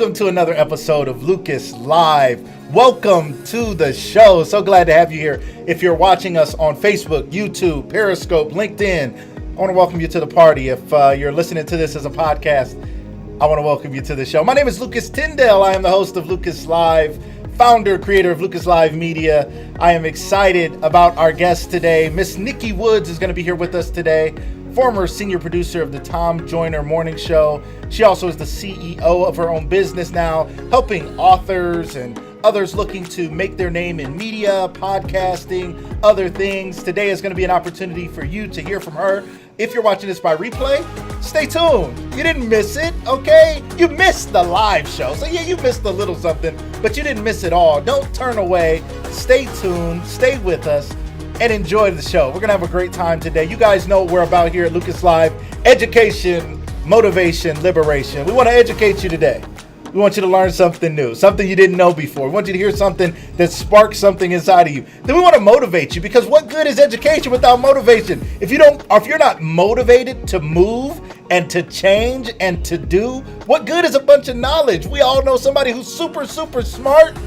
Welcome to another episode of Lucas Live. Welcome to the show. So glad to have you here. If you're watching us on Facebook, YouTube, Periscope, LinkedIn, I want to welcome you to the party. If you're listening to this as a podcast, I want to welcome you to the show. My name is Lucas Tyndale. I am the host of Lucas Live, founder, creator of Lucas Live Media. I am excited about our guest today. Miss Nikki Woods is going to be here with us today. Former senior producer of the Joyner morning show. She also is the CEO of her own business now, helping authors and others looking to make their name in media, podcasting, other things. Today is going to be an opportunity for you to hear from her. If you're watching this by replay, stay tuned. You didn't miss it, okay? You missed the live show. So yeah, you missed a little something, but you didn't miss it all. Don't turn away. Stay tuned. Stay with us. And enjoy the show. We're going to have a great time today. You guys know what we're about here at Lucas Live. Education, motivation, liberation. We want to educate you today. We want you to learn something new, something you didn't know before. We want you to hear something that sparks something inside of you. Then we want to motivate you, because what good is education without motivation? If you're not motivated to move and to change and to do, what good is a bunch of knowledge? We all know somebody who's super, super smart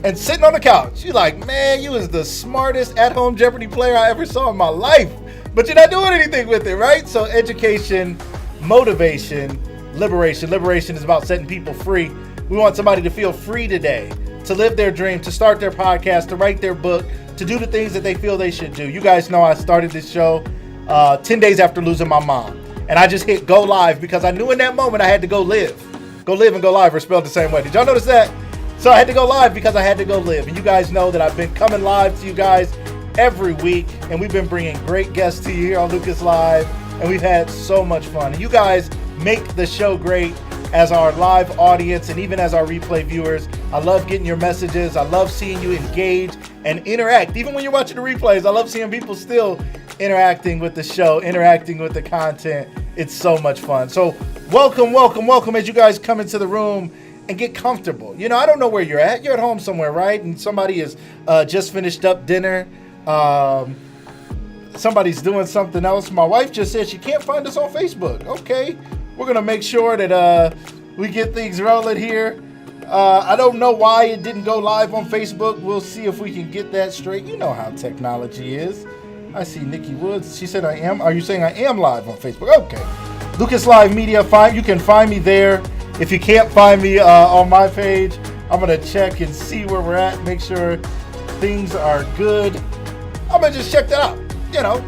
and sitting on the couch. You're like, man, you was the smartest at-home Jeopardy player I ever saw in my life. But you're not doing anything with it, right? So education, motivation, liberation. Liberation is about setting people free. We want somebody to feel free today, to live their dream, to start their podcast, to write their book, to do the things that they feel they should do. You guys know I started this show 10 days after losing my mom. And I just hit go live because I knew in that moment I had to go live. Go live and go live are spelled the same way. Did y'all notice that? So I had to go live because I had to go live. And you guys know that I've been coming live to you guys every week. And we've been bringing great guests to you here on Lucas Live. And we've had so much fun. And you guys make the show great as our live audience and even as our replay viewers. I love getting your messages. I love seeing you engage and interact. Even when you're watching the replays, I love seeing people still interacting with the show, interacting with the content. It's so much fun. So welcome, welcome, welcome as you guys come into the room and get comfortable. You know, I don't know where you're at. You're at home somewhere, right? And somebody has just finished up dinner. Somebody's doing something else. My wife just said she can't find us on Facebook. Okay, we're going to make sure that we get things rolling here. I don't know why it didn't go live on Facebook. We'll see if we can get that straight. You know how technology is. I see Nikki Woods. She said I am. Are you saying I am live on Facebook? Okay. Lucas Live Media. You can find me there. If you can't find me on my page, I'm going to check and see where we're at, make sure things are good. I'm going to just check that out. You know,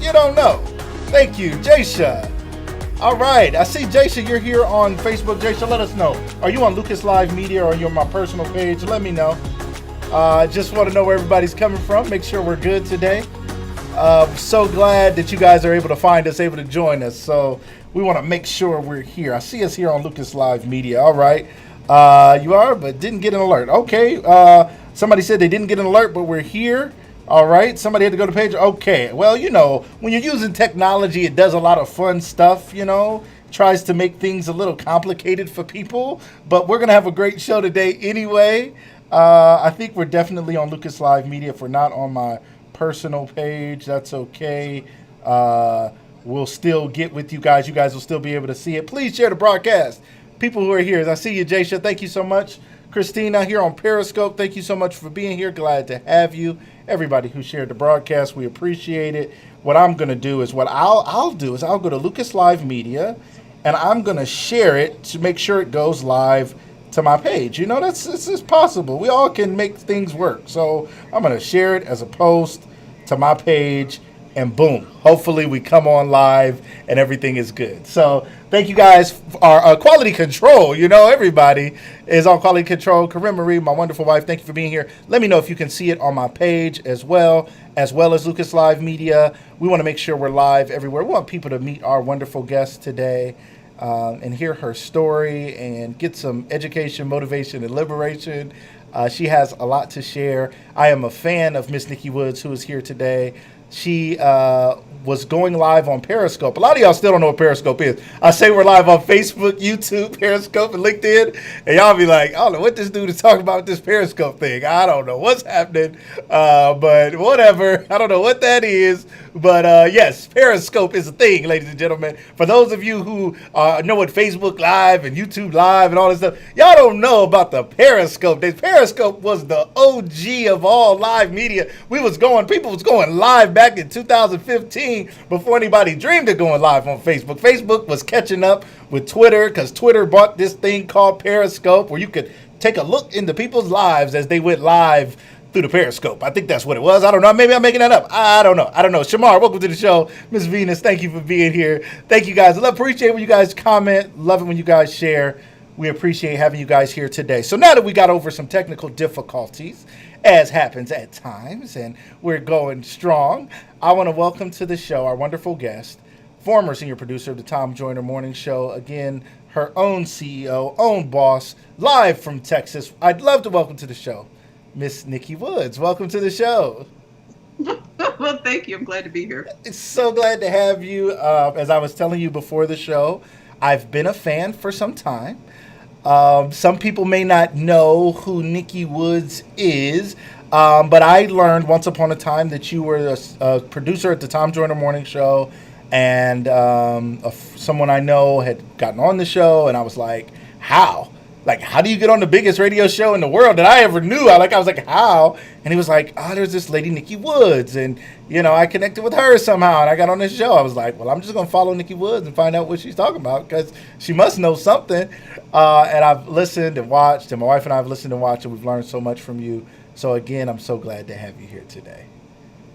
you don't know. Thank you, Jaysha. All right. I see, Jaysha, you're here on Facebook. Jaysha, let us know. Are you on Lucas Live Media or are you on my personal page? Let me know. Just want to know where everybody's coming from. Make sure we're good today. So glad that you guys are able to find us, able to join us. So we want to make sure we're here. I see us here on Lucas Live Media. All right. You are, but didn't get an alert. Okay. Somebody said they didn't get an alert, but we're here. All right. Somebody had to go to the page. Okay. Well, you know, when you're using technology, it does a lot of fun stuff, you know, tries to make things a little complicated for people. But we're going to have a great show today anyway. I think we're definitely on Lucas Live Media. If we're not on my personal page, that's okay. We'll still get with you guys. You guys will still be able to see it. Please share the broadcast. People who are here, I see you, Jaysha. Thank you so much. Christina here on Periscope. Thank you so much for being here. Glad to have you. Everybody who shared the broadcast, we appreciate it. What I'm going to do is I'll go to Lucas Live Media and I'm going to share it to make sure it goes live to my page. You know, it's possible. We all can make things work. So I'm going to share it as a post to my page. And boom, hopefully we come on live and everything is good. So thank you guys for our quality control. You know, everybody is on quality control. Corinne Marie, my wonderful wife, thank you for being here. Let me know if you can see it on my page as well as Lucas Live Media. We want to make sure we're live everywhere. We want people to meet our wonderful guest today and hear her story and get some education, motivation, and liberation. She has a lot to share. I am a fan of Miss Nikki Woods, who is here today. she was going live on Periscope. A lot of y'all still don't know what Periscope is. I say we're live on Facebook, YouTube, Periscope, and LinkedIn, and y'all be like, I don't know what this dude is talking about with this Periscope thing. I don't know what's happening, but whatever. I don't know what that is, but yes, Periscope is a thing, ladies and gentlemen. For those of you who know what Facebook Live and YouTube Live and all this stuff, y'all don't know about the Periscope. Periscope was the OG of all live media. People was going live back in 2015 before anybody dreamed of going live on Facebook. Facebook was catching up with Twitter because Twitter bought this thing called Periscope where you could take a look into people's lives as they went live through the Periscope. I think that's what it was. I don't know. Maybe I'm making that up. I don't know. Shamar, welcome to the show. Miss Venus, thank you for being here. Thank you guys. I appreciate when you guys comment. Love it when you guys share. We appreciate having you guys here today. So now that we got over some technical difficulties, as happens at times, and we're going strong, I want to welcome to the show our wonderful guest, former senior producer of the Tom Joyner Morning Show, again, her own CEO, own boss, live from Texas. I'd love to welcome to the show Miss Nikki Woods. Welcome to the show. Well, thank you. I'm glad to be here. It's so glad to have you. As I was telling you before the show, I've been a fan for some time. Some people may not know who Nikki Woods is, but I learned once upon a time that you were a producer at the Tom Joyner Morning Show, and someone I know had gotten on the show, and I was like, how? Like, how do you get on the biggest radio show in the world that I ever knew? I was like, how? And he was like, there's this lady, Nikki Woods. And, I connected with her somehow, and I got on this show. I was like, well, I'm just going to follow Nikki Woods and find out what she's talking about because she must know something. And I've listened and watched, and my wife and I have listened and watched, and we've learned so much from you. So, again, I'm so glad to have you here today.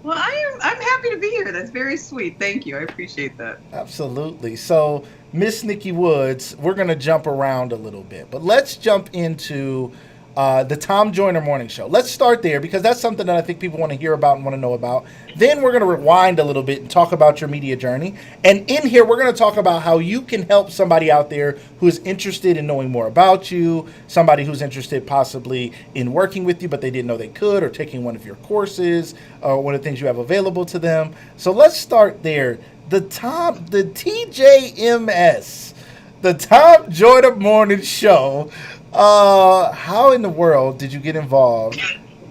Well, I'm happy to be here. That's very sweet. Thank you. I appreciate that. Absolutely. So, Miss Nikki Woods, we're going to jump around a little bit, but let's jump into the Tom Joyner Morning Show. Let's start there because that's something that I think people want to hear about and want to know about. Then we're going to rewind a little bit and talk about your media journey. And in here, we're going to talk about how you can help somebody out there who is interested in knowing more about you, somebody who's interested possibly in working with you, but they didn't know they could, or taking one of your courses, or one of the things you have available to them. So let's start there. The TJMS, the Tom Joyner Morning Show. How in the world did you get involved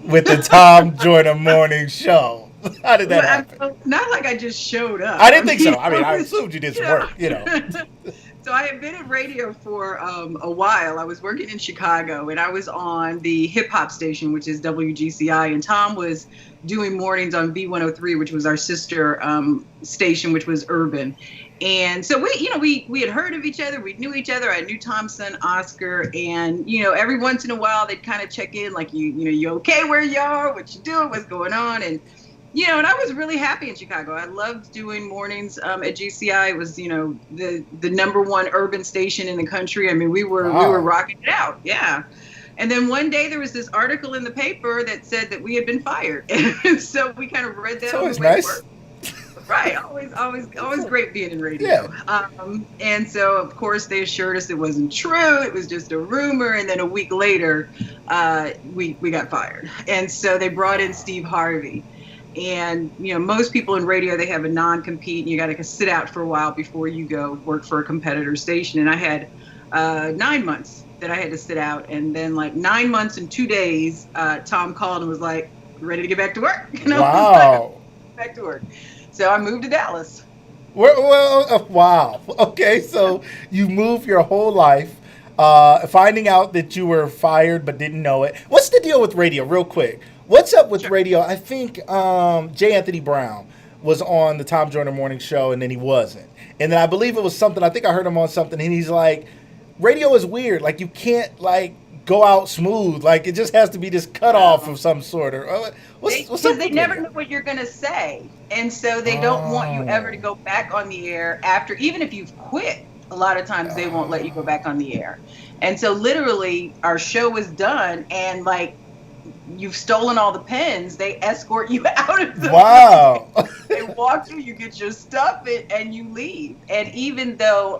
with the Tom Joyner Morning Show? How did that happen? Not like I just showed up. I didn't think so. I mean, I assumed you did some work, So I had been in radio for a while. I was working in Chicago, and I was on the hip hop station, which is WGCI, and Tom was doing mornings on B103, which was our sister station, which was urban. And so we had heard of each other. We knew each other. I knew Tom's son, Oscar. And, every once in a while they'd kind of check in like, you okay where you are, what you doing, what's going on. And, and I was really happy in Chicago. I loved doing mornings at GCI. It was, the number one urban station in the country. I mean, we were rocking it out. Yeah. And then one day there was this article in the paper that said that we had been fired. And so we kind of read that. That was nice. Right. Always great being in radio. Yeah. And so, of course, they assured us it wasn't true. It was just a rumor. And then a week later, we got fired. And so they brought in Steve Harvey. And, most people in radio, they have a non-compete. And you got to sit out for a while before you go work for a competitor station. And I had 9 months that I had to sit out. And then 9 months and 2 days, Tom called and was like, ready to get back to work? Wow. Back to work. So I moved to Dallas. Well, wow. Okay, so you moved your whole life, finding out that you were fired but didn't know it. What's the deal with radio, real quick? What's up with radio? I think J. Anthony Brown was on the Tom Joyner Morning Show, and then he wasn't. And then I believe it was something, I think I heard him on something, and he's like, radio is weird. Like, you can't, go out smooth. Like, it just has to be this cutoff of some sort. Or what's up? They never know what you're going to say. And so they don't want you ever to go back on the air after, even if you've quit, a lot of times they won't let you go back on the air. And so literally our show was done, and you've stolen all the pens, they escort you out of the room. They walk you, you get your stuff and you leave. And even though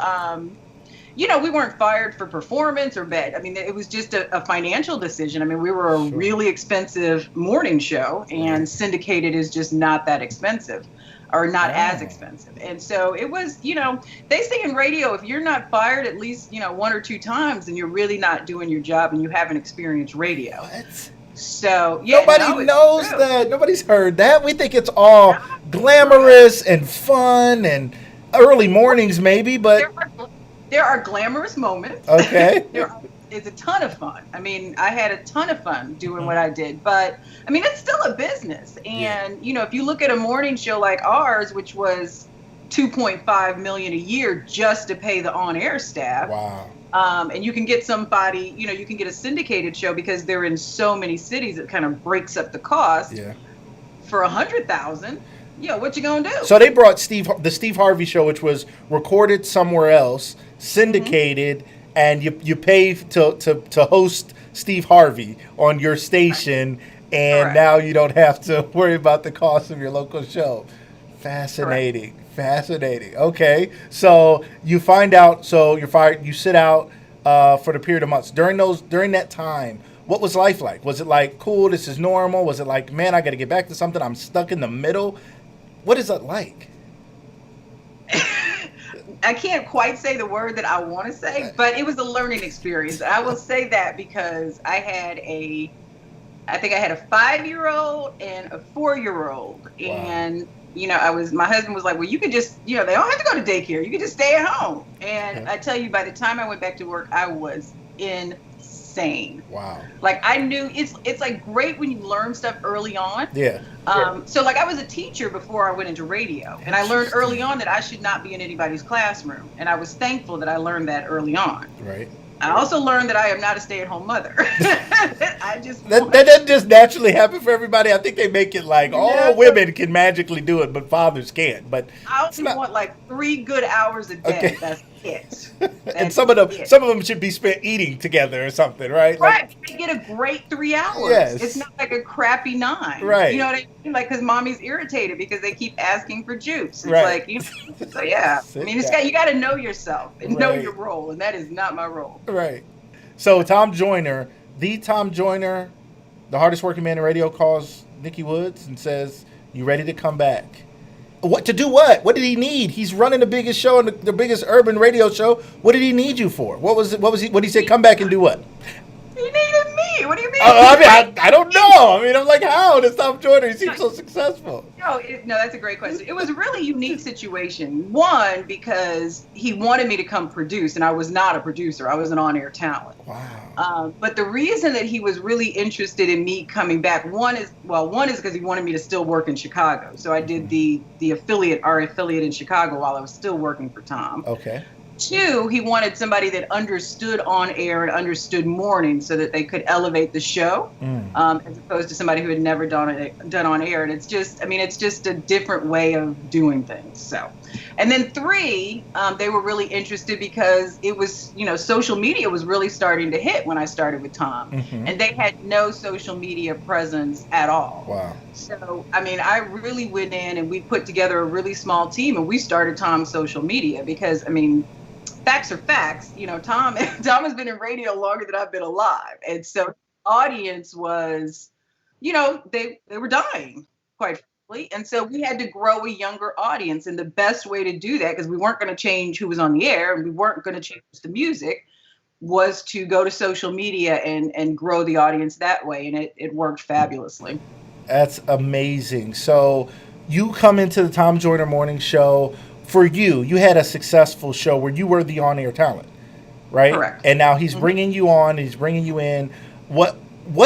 we weren't fired for performance or bad. I mean, it was just a financial decision. I mean, we were a really expensive morning show, and syndicated is just not that expensive, or not as expensive. And so it was, they say in radio, if you're not fired at least, one or two times, then you're really not doing your job and you haven't experienced radio. What? So yeah, nobody knows that. Nobody's heard that. We think it's all glamorous and fun and early mornings, maybe, but there are glamorous moments. Okay. It's a ton of fun. I mean, I had a ton of fun doing what I did, but I mean, it's still a business. And, if you look at a morning show like ours, which was $2.5 million a year just to pay the on-air staff. Wow. And you can get somebody, you can get a syndicated show because they're in so many cities, it kind of breaks up the cost. Yeah. For $100,000. What you gonna do? So they brought the Steve Harvey show, which was recorded somewhere else, syndicated, and you pay to host Steve Harvey on your station, and now you don't have to worry about the cost of your local show. Fascinating. Fascinating. Okay, so you find out, so you're fired. You sit out for the period of months. During that time, what was life like? Was it like, cool, this is normal? Was it like, man, I got to get back to something, I'm stuck in the middle? What is it like? I can't quite say the word that I want to say, but it was a learning experience. I will say that because I think I had a 5-year-old and a 4-year-old. Wow. And, my husband was like, well, you could just, they don't have to go to daycare. You could just stay at home. And I tell you, by the time I went back to work, I was insane. Wow. Like, I knew it's like great when you learn stuff early on. Yeah. So like I was a teacher before I went into radio, and I learned early on that I should not be in anybody's classroom. And I was thankful that I learned that early on. Right. I also learned that I am not a stay-at-home mother. That doesn't just naturally happen for everybody. I think they make it like all women can magically do it, but fathers can't. But I only want like 3 good hours a day. Okay. That's it. And some of them should be spent eating together or something, right? Right. Like, they get a great 3 hours. Yes. It's not like a crappy 9. Right. You know what I mean? Like, because mommy's irritated because they keep asking for juice. It's right. like, so yeah. I mean, you got to know yourself and know your role, and that is not my role. Right. So Tom Joyner, the hardest working man in radio, calls Nikki Woods and says, "You ready to come back?" What to do? What? What did he need? He's running the biggest show and the biggest urban radio show. What did he need you for? What was it? What was he? What he said? Come back and do what? He needed me. What do you mean? I don't know. I mean, I'm like, how does Tom Joyner? He seems so successful. No, that's a great question. It was a really unique situation. One, because he wanted me to come produce, and I was not a producer. I was an on-air talent. Wow. But the reason that he was really interested in me coming back, one is because he wanted me to still work in Chicago. So I did our affiliate in Chicago while I was still working for Tom. Okay. 2, he wanted somebody that understood on air and understood morning so that they could elevate the show, as opposed to somebody who had never done on air. And it's just a different way of doing things. So, and then 3, they were really interested because it was, social media was really starting to hit when I started with Tom, and they had no social media presence at all. Wow. So, I mean, I really went in and we put together a really small team, and we started Tom's social media because, I mean, facts are facts. Tom has been in radio longer than I've been alive. And so the audience was, they were dying, quite frankly. And so we had to grow a younger audience. And the best way to do that, because we weren't going to change who was on the air and we weren't going to change the music, was to go to social media and grow the audience that way. And it worked fabulously. That's amazing. So you come into the Tom Joyner Morning Show. For you had a successful show where you were the on-air talent, right? Correct. And now he's bringing you on. He's bringing you in. What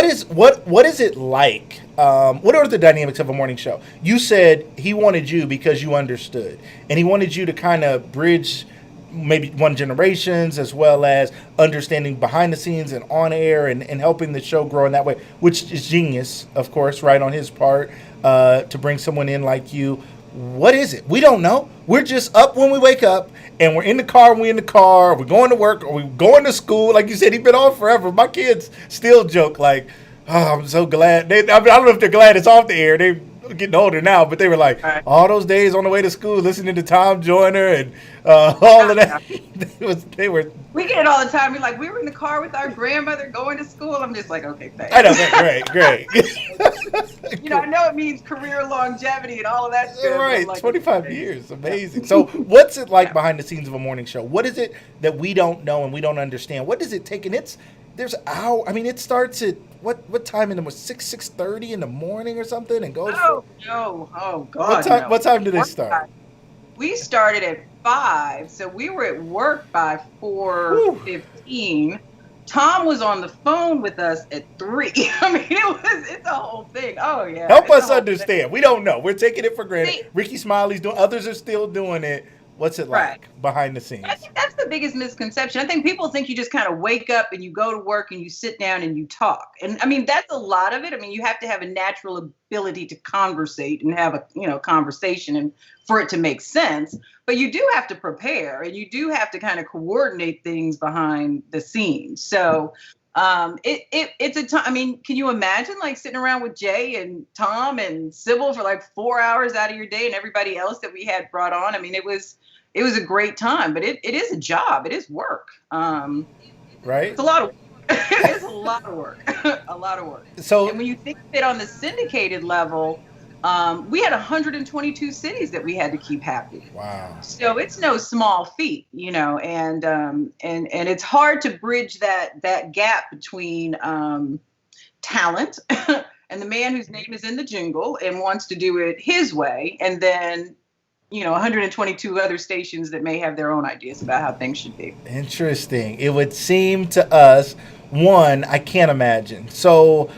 is it like? What are the dynamics of a morning show? You said he wanted you because you understood, and he wanted you to kind of bridge maybe one generations as well as understanding behind the scenes and on air and helping the show grow in that way, which is genius, of course, right on his part, to bring someone in like you. What is it? We don't know. We're just up when we wake up, and we're in the car when we're in the car. We're going to work, or we're going to school. Like you said, he's been on forever. My kids still joke like, "Oh, I'm so glad." I don't know if they're glad it's off the air. getting older now, but they were like, Right. all those days on the way to school, listening to Tom Joyner and all of that. They were. We get it all the time. We're like, we were in the car with our grandmother going to school. I'm just like, okay, thanks. I know, great. I know it means career longevity and all of that stuff. Right, Like, 25 years, amazing. So, what's it like behind the scenes of a morning show? What is it that we don't know and we don't understand? What does it take? And there's hour. I mean, it starts at what time in the morning? 6:30 in the morning or something, and goes. Oh no! Oh God! What time do they start? We started at 5, so we were at work by 4:15. Tom was on the phone with us at 3. I mean, it's a whole thing. Oh yeah. Help us understand. We don't know. We're taking it for granted. Ricky Smiley's doing. Others are still doing it. What's it like behind the scenes? I think that's the biggest misconception. I think people think you just kind of wake up and you go to work and you sit down and you talk. And I mean, that's a lot of it. I mean, you have to have a natural ability to conversate and have a conversation and for it to make sense. But you do have to prepare and you do have to kind of coordinate things behind the scenes. So it's a time. I mean, can you imagine like sitting around with Jay and Tom and Sybil for like 4 hours out of your day and everybody else that we had brought on? I mean, it was a great time, but it is a job. It is work. Right. It's a lot of it's a lot of work. A lot of work. So, and when you think of it on the syndicated level, we had 122 cities that we had to keep happy. Wow. So it's no small feat, and it's hard to bridge that gap between talent and the man whose name is in the jingle and wants to do it his way, and then 122 other stations that may have their own ideas about how things should be. Interesting. It would seem to us, one, I can't imagine. So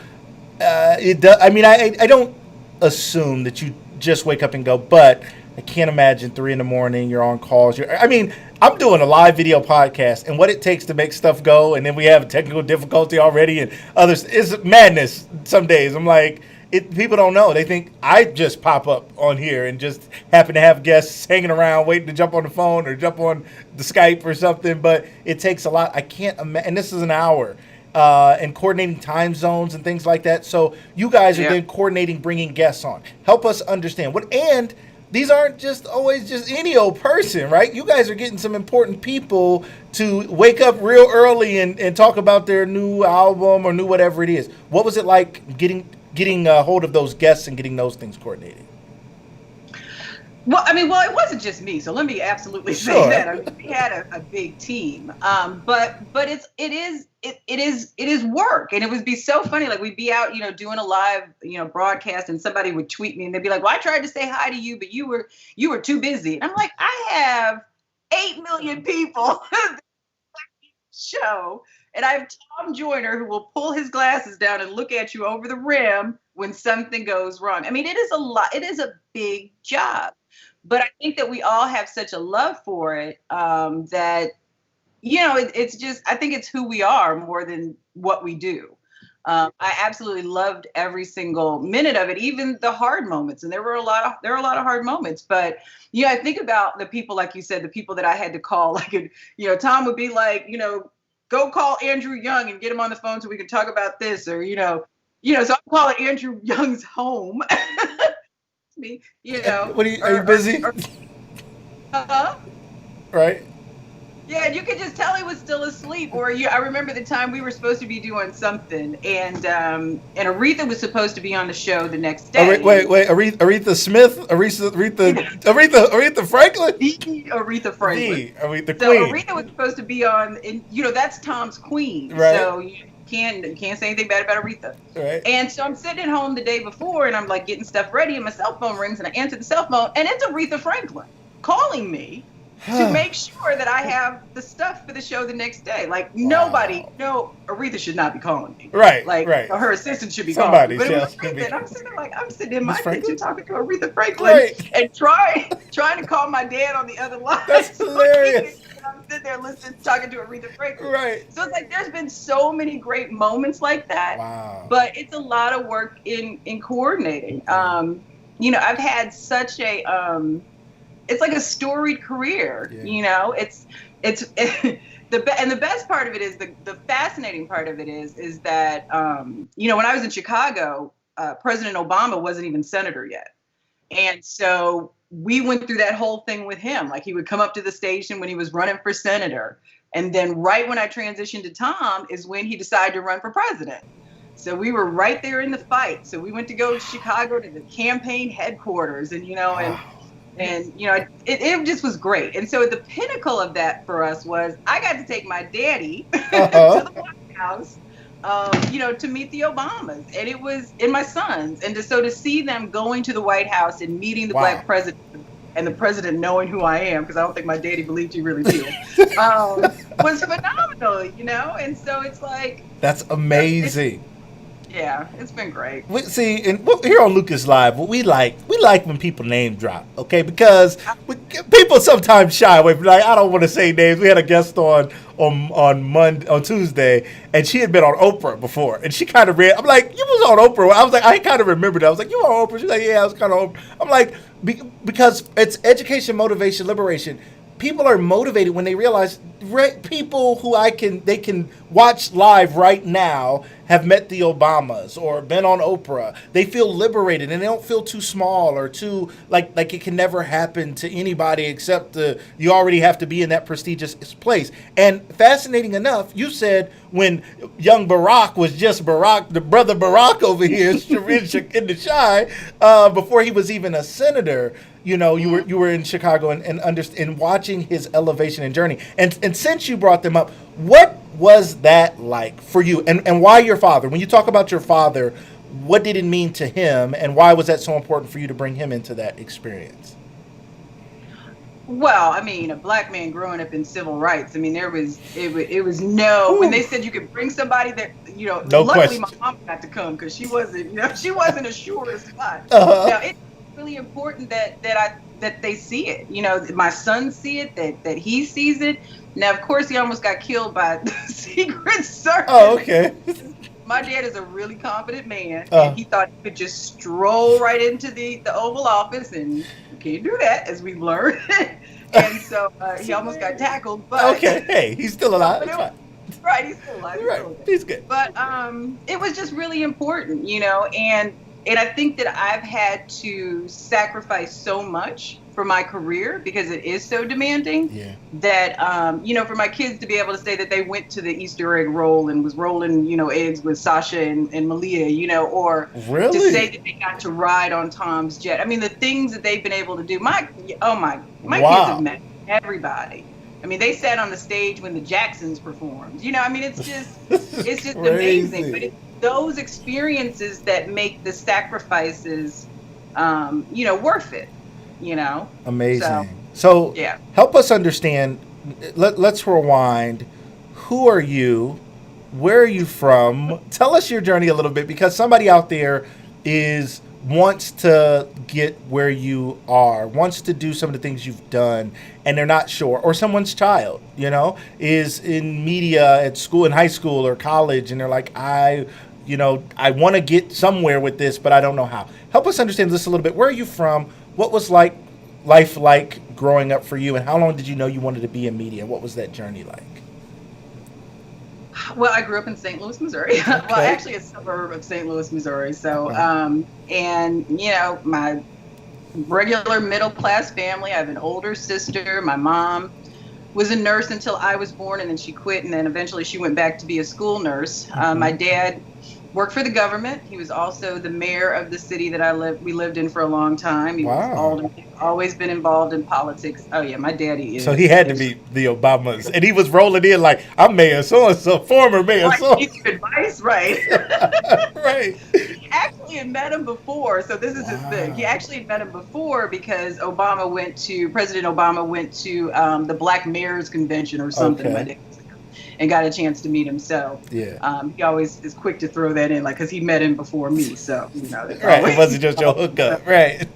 it does. I mean, I don't assume that you just wake up and go, but I can't imagine 3 a.m. you're on calls. I'm doing a live video podcast, and what it takes to make stuff go, and then we have technical difficulty already, and others is madness. Some days I'm like, people don't know. They think I just pop up on here and just happen to have guests hanging around waiting to jump on the phone or jump on the Skype or something. But it takes a lot. I can't imagine. And this is an hour. And coordinating time zones and things like that. So you guys are then coordinating, bringing guests on. Help us understand and these aren't just always just any old person, right? You guys are getting some important people to wake up real early and talk about their new album or new whatever it is. What was it like getting a hold of those guests and getting those things coordinated? Well, it wasn't just me. So let me absolutely say that. I mean, we had a big team, but it is work, and it would be so funny. Like we'd be out, doing a live, broadcast, and somebody would tweet me, and they'd be like, "Well, I tried to say hi to you, but you were too busy." And I'm like, I have 8 million people show, and I have Tom Joyner who will pull his glasses down and look at you over the rim when something goes wrong. I mean, it is a lot. It is a big job. But I think that we all have such a love for it that, it's just, I think it's who we are more than what we do. I absolutely loved every single minute of it, even the hard moments. And there were a lot of hard moments. But, I think about the people, like you said, the people that I had to call. Like, Tom would be like, go call Andrew Young and get him on the phone so we can talk about this. Or, so I'm calling Andrew Young's home. Me, What are you busy? Right. Yeah, and you could just tell he was still asleep. Or I remember the time we were supposed to be doing something, and Aretha was supposed to be on the show the next day. Wait, Aretha Smith, Aretha Franklin, the Aretha Franklin, the so Queen. Aretha was supposed to be on, and that's Tom's queen, right? So you can't say anything bad about Aretha. Right. And so I'm sitting at home the day before, and I'm like getting stuff ready, and my cell phone rings, and I answer the cell phone, and it's Aretha Franklin calling me to make sure that I have the stuff for the show the next day. Like Aretha should not be calling me. Right. Like right. her assistant should be Somebody calling me. But it was Aretha, I'm sitting in my kitchen talking to Aretha Franklin and trying to call my dad on the other line. That's hilarious. I'm sitting there listening, talking to Aretha Franklin. Right. So it's like there's been so many great moments like that. Wow. But it's a lot of work in coordinating. I've had such a it's like a storied career. Yeah. It's the best part of it is the fascinating part of it is that when I was in Chicago, President Obama wasn't even senator yet. And so we went through that whole thing with him. Like, he would come up to the station when he was running for senator. And then right when I transitioned to Tom is when he decided to run for president. So we were right there in the fight. So we went to go to Chicago to the campaign headquarters, and it just was great. And so at the pinnacle of that for us was I got to take my daddy to the White House, to meet the Obamas, and it was, and my sons, and to see them going to the White House and meeting the Black president, and the president knowing who I am, because I don't think my daddy believed he really did, was phenomenal, And so it's like, that's amazing. Yeah, it's been great. See, and here on Lucas Live, what we like when people name drop, okay? Because people sometimes shy away from, like, I don't want to say names. We had a guest on Tuesday, and she had been on Oprah before, and she kind of read. I'm like, you was on Oprah. I was like, I kind of remembered that. I was like, you were on Oprah? She's like, yeah, I was kind of on Oprah. I'm like, because it's education, motivation, liberation. People are motivated when they realize people who they can watch live right now have met the Obamas or been on Oprah. They feel liberated, and they don't feel too small or too like it can never happen to anybody except you already have to be in that prestigious place. And fascinating enough, you said when young Barack was just Barack, the brother Barack over here in the Chi, before he was even a senator. You were in Chicago and watching his elevation and journey. And since you brought them up, what was that like for you? And why your father? When you talk about your father, what did it mean to him, and why was that so important for you to bring him into that experience? Well, I mean, a Black man growing up in civil rights. I mean, it was no. When they said you could bring somebody that, no luckily question. My mom got to come because she wasn't a sure spot. Now, it's really important that they see it. My sons see it, that he sees it. Now, of course, he almost got killed by the Secret Service. Oh, okay. My dad is a really confident man, and he thought he could just stroll right into the Oval Office, and you can't do that, as we've learned. And so he almost got tackled. But okay, hey, he's still alive. Right, he's still alive. Right, he's good. But it was just really important, and I think that I've had to sacrifice so much for my career because it is so demanding that, for my kids to be able to say that they went to the Easter egg roll and was rolling, eggs with Sasha and Malia, or really? To say that they got to ride on Tom's jet. I mean, the things that they've been able to do. My kids have met everybody. I mean, they sat on the stage when the Jacksons performed. It's just amazing. But it's those experiences that make the sacrifices, worth it. Amazing. So yeah. Help us understand. Let's rewind. Who are you? Where are you from? Tell us your journey a little bit, because somebody out there wants to get where you are, wants to do some of the things you've done, and they're not sure. Or someone's child, is in media at school, in high school or college, and they're like, I want to get somewhere with this, but I don't know how. Help us understand this a little bit. Where are you from? What was life like growing up for you, and how long did you know you wanted to be in media? What was that journey like? Well, I grew up in St. Louis, Missouri. Okay. Well, actually a suburb of St. Louis, Missouri. So, my regular middle class family. I have an older sister. My mom was a nurse until I was born, and then she quit, and then eventually she went back to be a school nurse. My dad worked for the government. He was also the mayor of the city that we lived in for a long time. He was always been involved in politics. Oh yeah, my daddy is. So he had to be the Obamas, and he was rolling in like, I'm mayor so-and-so, former mayor so. Give advice, right? Right. He actually had met him before, so this is his thing. He actually had met him before because President Obama went to the Black Mayors Convention or something. Okay. And got a chance to meet him. So he always is quick to throw that in, like, because he met him before me. So, right. It wasn't just your hookup. Right.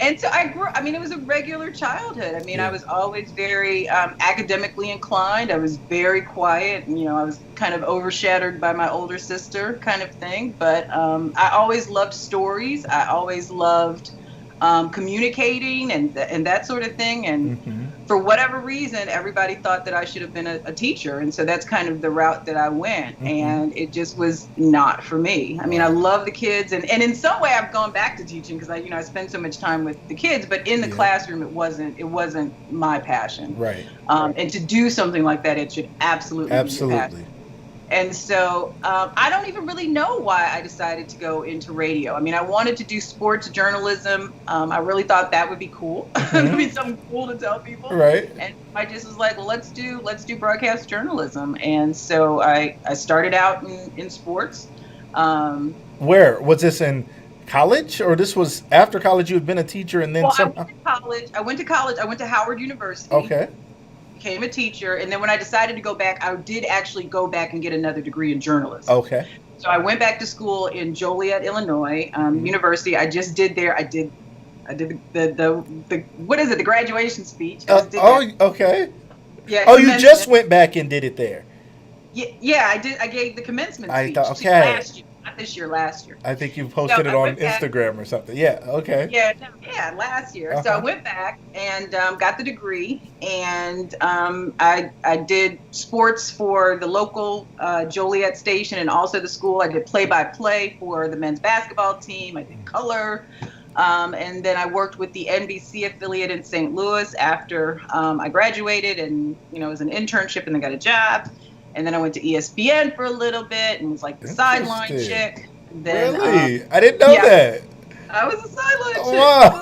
And so it was a regular childhood. I mean, I was always very academically inclined. I was very quiet. I was kind of overshadowed by my older sister kind of thing. But I always loved stories. I always loved communicating and that sort of thing. And Mm-hmm. for whatever reason, everybody thought that I should have been a teacher. And so that's kind of the route that I went. Mm-hmm. And it just was not for me. I mean, I Wow. love the kids. And in some way I've gone back to teaching because I spend so much time with the kids, but in the Yeah. classroom, it wasn't my passion. Right. And to do something like that, it should absolutely be your passion. Absolutely. And so I don't even really know why I decided to go into radio. I mean, I wanted to do sports journalism. I really thought that would be cool. It would be something cool to tell people. Right. And I just was like, well, let's do broadcast journalism. And so I started out in sports. Where was this, in college, or this was after college? You had been a teacher and then Well, somehow. I went to college. I went to Howard University. Okay. Became a teacher, and then when I decided to go back, I did actually go back and get another degree in journalism. Okay. So I went back to school in Joliet, Illinois, University. I just did there. I did the what is it? The graduation speech. Okay. Yeah. Oh, you just went back and did it there. Yeah, I did. I gave the commencement I speech. thought, okay. Last year, not this year. Last year. I think you posted it on Instagram or something. Yeah. Okay. Yeah, last year. So I went back and got the degree, and I did sports for the local Joliet station and also the school. I did play-by-play for the men's basketball team. I did color. And then I worked with the NBC affiliate in St. Louis after I graduated, and it was an internship, and then got a job. And then I went to ESPN for a little bit and was like the sideline chick. Then, really? I didn't know that. I was a sideline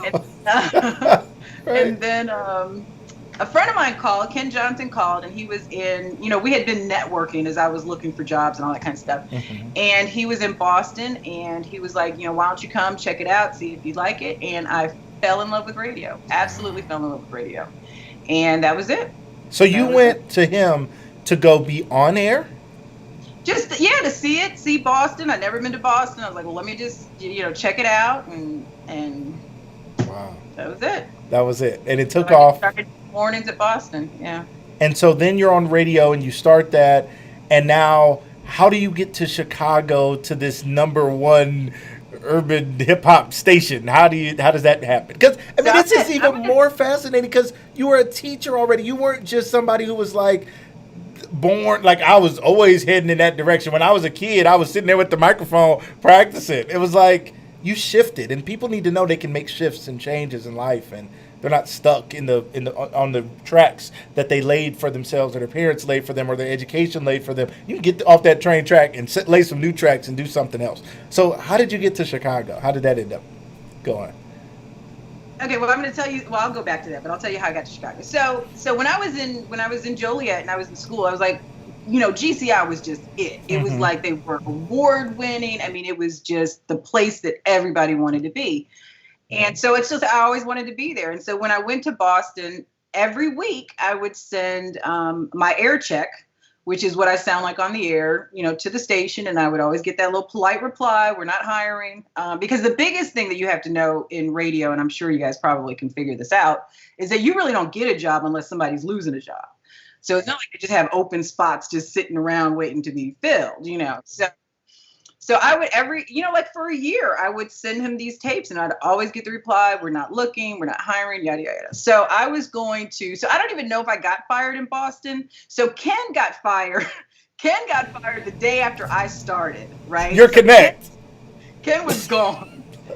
chick. Wow. Right. And then a friend of mine called, Ken Johnson called, and he was in, we had been networking as I was looking for jobs and all that kind of stuff. Mm-hmm. And he was in Boston, and he was like, why don't you come check it out, see if you like it. And I fell in love with radio. Absolutely fell in love with radio. And that was it. So you went to him to go be on air? Just, to see Boston. I'd never been to Boston. I was like, well, let me just, check it out. And wow. That was it. That was it. And it took off. Started mornings at Boston, yeah. And so then you're on radio and you start that. And now, how do you get to Chicago, to this #1 urban hip hop station? How does that happen? Because this is even more fascinating, because you were a teacher already. You weren't just somebody who was like born, like I was always heading in that direction. When I was a kid, I was sitting there with the microphone practicing. It was like you shifted, and people need to know they can make shifts and changes in life, and they're not stuck on the tracks that they laid for themselves, or their parents laid for them, or their education laid for them. You can get off that train track and lay some new tracks and do something else. So how did you get to Chicago? How did that end up going? Okay, well, I'm going to tell you. Well, I'll go back to that, but I'll tell you how I got to Chicago. So when I was in Joliet and I was in school, I was like, GCI was just it. It was like they were award winning. I mean, it was just the place that everybody wanted to be. And so it's just, I always wanted to be there. And so when I went to Boston, every week I would send my air check, which is what I sound like on the air, to the station. And I would always get that little polite reply, we're not hiring. Because the biggest thing that you have to know in radio, and I'm sure you guys probably can figure this out, is that you really don't get a job unless somebody's losing a job. So it's not like they just have open spots just sitting around waiting to be filled, So I would like for a year, I would send him these tapes, and I'd always get the reply, we're not looking, we're not hiring, yada, yada, yada. So I don't even know if I got fired in Boston. So Ken got fired the day after I started, right? You're connect. Ken was gone.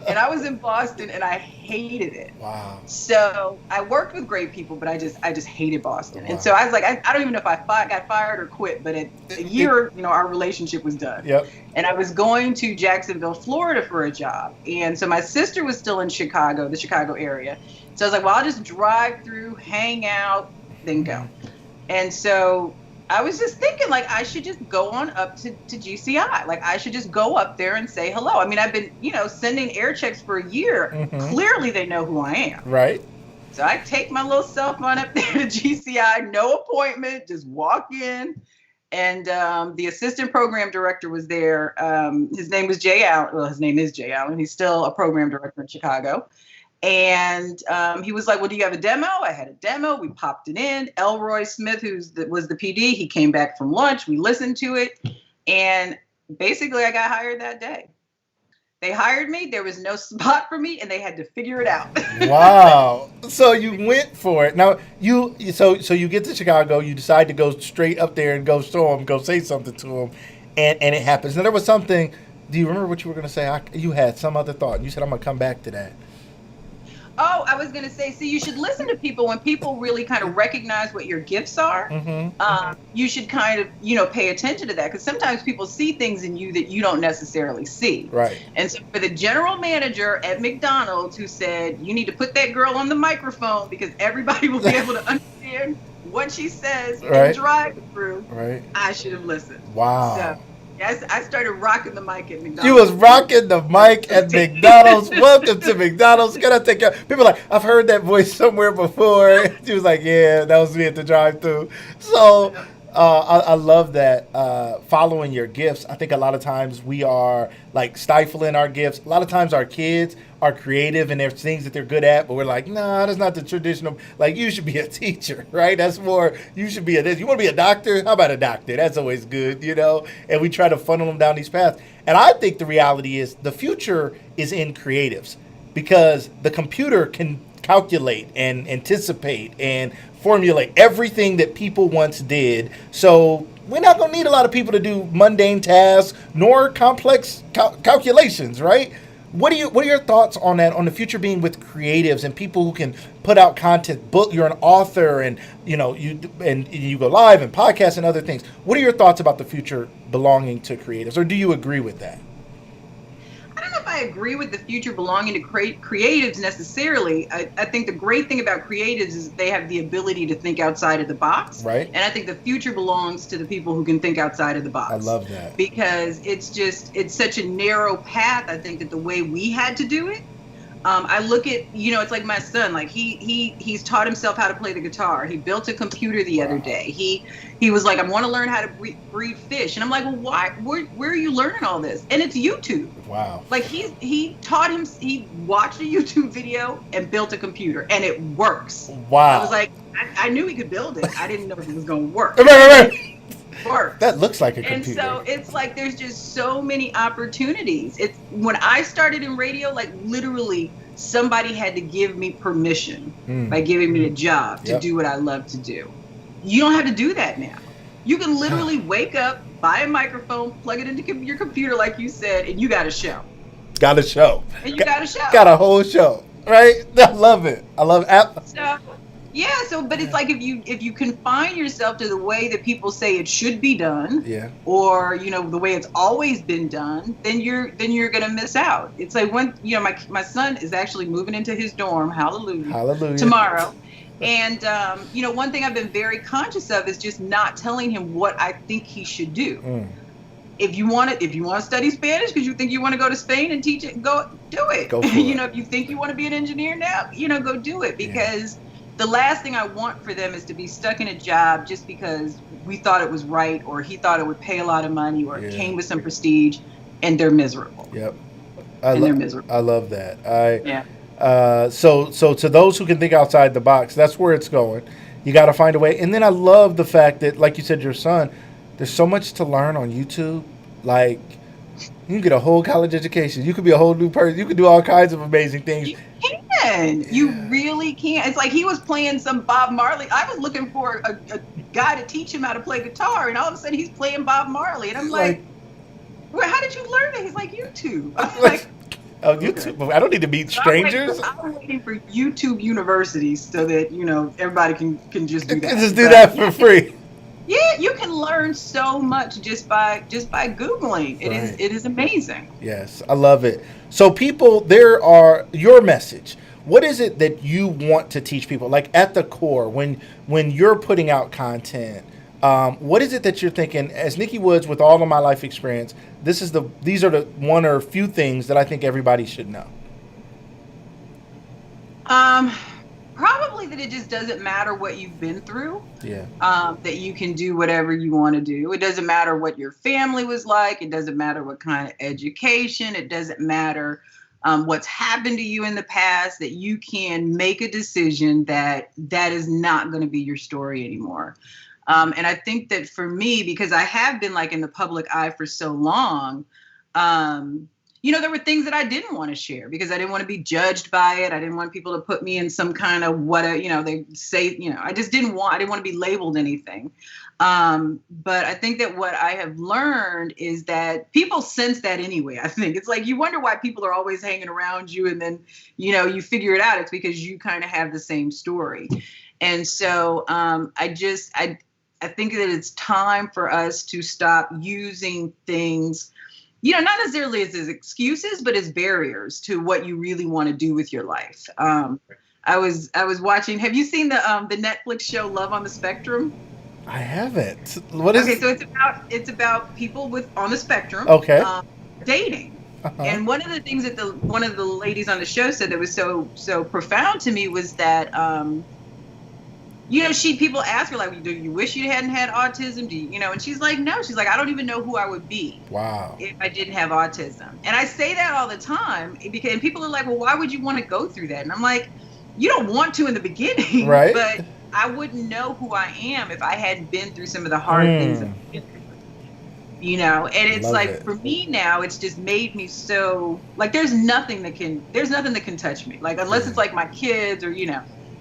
And I was in Boston, and I hated it. Wow. So I worked with great people, but I just hated Boston. Wow. And so I was like, I don't even know if I got fired or quit, but a year, our relationship was done. Yep. And I was going to Jacksonville, Florida for a job. And so my sister was still in Chicago, the Chicago area. So I was like, well, I'll just drive through, hang out, then go. And so I was just thinking, like, I should just go on up to GCI. Like, I should just go up there and say hello. I mean, I've been, sending air checks for a year. Mm-hmm. Clearly, they know who I am. Right. So I take my little cell phone up there to GCI, no appointment, just walk in. And the assistant program director was there. His name was Jay Allen. Well, his name is Jay Allen. He's still a program director in Chicago. And he was like, well, do you have a demo? I had a demo. We popped it in. Elroy Smith, was the PD, he came back from lunch. We listened to it. And basically, I got hired that day. They hired me. There was no spot for me, and they had to figure it out. Wow. So you went for it. Now so you get to Chicago, you decide to go straight up there and go show them, go say something to them, and it happens. Now there was something. Do you remember what you were going to say? You had some other thought. And you said I'm going to come back to that. Oh, I was going to say, see, you should listen to people when people really kind of recognize what your gifts are. You should kind of, pay attention to that, because sometimes people see things in you that you don't necessarily see. Right. And so for the general manager at McDonald's who said, you need to put that girl on the microphone because everybody will be able to understand what she says and drive through, I should have listened. Wow. So, yes, I started rocking the mic at McDonald's. You was rocking the mic at McDonald's. Welcome to McDonald's. Can I take care? People are like, I've heard that voice somewhere before. She was like, yeah, that was me at the drive-thru. So I love that. Following your gifts. I think a lot of times we are like stifling our gifts. A lot of times our kids are creative and there's things that they're good at, but we're like, nah, that's not the traditional. Like, you should be a teacher, right? That's more, you should be you want to be a doctor? How about a doctor? That's always good, And we try to funnel them down these paths. And I think the reality is the future is in creatives, because the computer can calculate and anticipate and formulate everything that people once did. So we're not going to need a lot of people to do mundane tasks nor complex calculations, right? What are your thoughts on that, on the future being with creatives and people who can put out content? You're an author, and you go live and podcasts and other things. What are your thoughts about the future belonging to creatives, or do you agree with that? I don't know if I agree with the future belonging to creatives necessarily. I think the great thing about creatives is they have the ability to think outside of the box. Right. And I think the future belongs to the people who can think outside of the box. I love that. Because it's such a narrow path. I think that the way we had to do it, I look at, it's like my son, like he's taught himself how to play the guitar. He built a computer the other day. He was like, I want to learn how to breed fish. And I'm like, well, why? Where are you learning all this? And it's YouTube. Wow. Like he watched a YouTube video and built a computer, and it works. Wow. I was like, I knew he could build it. I didn't know if it was going to work. Work. That looks like a computer. And so it's like there's just so many opportunities. It's when I started in radio, like literally somebody had to give me permission by giving me a job to do what I love to do. You don't have to do that now. You can literally wake up, buy a microphone, plug it into your computer like you said, and you got a show. Got a show. And you got a show. Got a whole show. Right? I love it. I love it. But it's like if you confine yourself to the way that people say it should be done, or the way it's always been done, then you're gonna miss out. It's like when my son is actually moving into his dorm, hallelujah, tomorrow, and one thing I've been very conscious of is just not telling him what I think he should do. If you want to study Spanish because you think you want to go to Spain and teach it, go do it. Go for it. If you think you want to be an engineer now, go do it, because the last thing I want for them is to be stuck in a job just because we thought it was right, or he thought it would pay a lot of money, or it came with some prestige, and they're miserable. Yep. They're miserable. I love that. So to those who can think outside the box, that's where it's going. You got to find a way. And then I love the fact that, like you said, your son, there's so much to learn on YouTube. Like, you can get a whole college education. You could be a whole new person. You could do all kinds of amazing things. You can. You really can. It's like he was playing some Bob Marley. I was looking for a guy to teach him how to play guitar, and all of a sudden he's playing Bob Marley. And I'm like, well, how did you learn it? He's like, YouTube. I'm like, oh, YouTube. I don't need to meet strangers. I'm waiting for YouTube universities so that, everybody can just do that. Just do that for free. Yeah, you can learn so much just by Googling. It is amazing. Yes, I love it. So people, your message. What is it that you want to teach people? Like at the core, when you're putting out content, what is it that you're thinking? As Nikki Woods, with all of my life experience, these are the one or few things that I think everybody should know. Probably that it just doesn't matter what you've been through. Yeah. That you can do whatever you want to do. It doesn't matter what your family was like. It doesn't matter what kind of education. It doesn't matter what's happened to you in the past. That you can make a decision that is not going to be your story anymore. And I think that for me, because I have been like in the public eye for so long, there were things that I didn't want to share because I didn't want to be judged by it. I didn't want people to put me in some kind of they say, I didn't want to be labeled anything. But I think that what I have learned is that people sense that anyway. I think it's like you wonder why people are always hanging around you, and then, you figure it out. It's because you kind of have the same story. And so I think that it's time for us to stop using things, not necessarily as excuses, but as barriers to what you really want to do with your life. I was watching. Have you seen the Netflix show Love on the Spectrum? I haven't. What is? Okay, so it's about people on the spectrum. Okay. Dating. Uh-huh. And one of the things that one of the ladies on the show said that was so profound to me was that people ask her, like, do you wish you hadn't had autism? Do you, and she's like, no. She's like, I don't even know who I would be. Wow. If I didn't have autism. And I say that all the time because and people are like, well, why would you want to go through that? And I'm like, you don't want to in the beginning, right? But I wouldn't know who I am if I hadn't been through some of the hard things that I've been through. And it's like for me now, it's just made me so like there's nothing that can touch me. Like unless it's like my kids or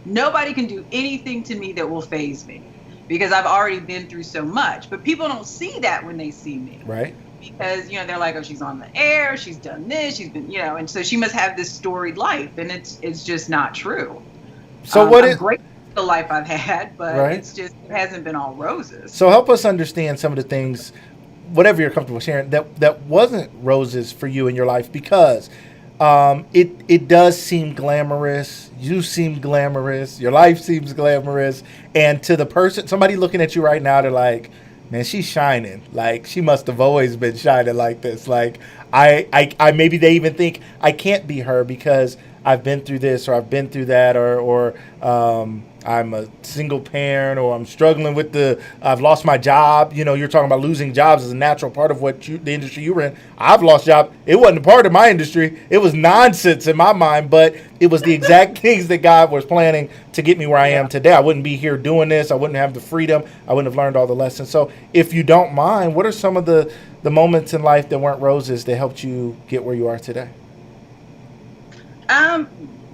nobody can do anything to me that will faze me because I've already been through so much. But people don't see that when they see me. Right. Because, they're like, oh, she's on the air, she's done this, she's been, and so she must have this storied life. And it's just not true. So I'm grateful for the life I've had, but it hasn't been all roses. So help us understand some of the things, whatever you're comfortable sharing, that wasn't roses for you in your life, because it does seem glamorous. You seem glamorous. Your life seems glamorous. And to the person, somebody looking at you right now, they're like, man, she's shining. Like, she must have always been shining like this. Like, I maybe they even think I can't be her because I've been through this or I've been through that or I'm a single parent or I'm struggling with I've lost my job. You're talking about losing jobs as a natural part of the industry you were in. I've lost job. It wasn't a part of my industry. It was nonsense in my mind, but it was the exact things that God was planning to get me where I am today. I wouldn't be here doing this. I wouldn't have the freedom. I wouldn't have learned all the lessons. So if you don't mind, what are some of the moments in life that weren't roses that helped you get where you are today?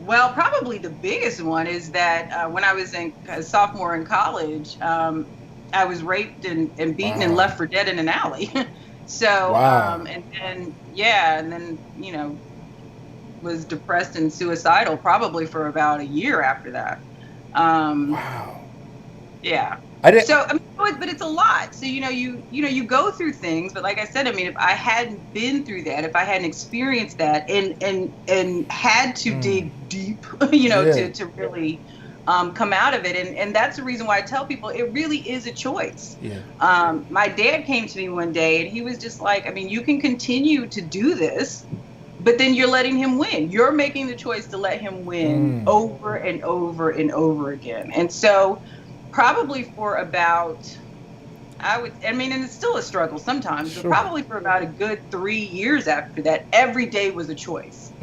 Well, probably the biggest one is that when I was a sophomore in college, I was raped and beaten and left for dead in an alley. So, and then, was depressed and suicidal probably for about a year after that. Wow. Yeah. So, but it's a lot. So, you go through things, but like I said, if I hadn't been through that, if I hadn't experienced that and had to dig deep, to really come out of it. And that's the reason why I tell people it really is a choice. Yeah. My dad came to me one day and he was just like, you can continue to do this, but then you're letting him win. You're making the choice to let him win over and over and over again. And so probably for about, and it's still a struggle sometimes, but probably for about a good 3 years after that, every day was a choice.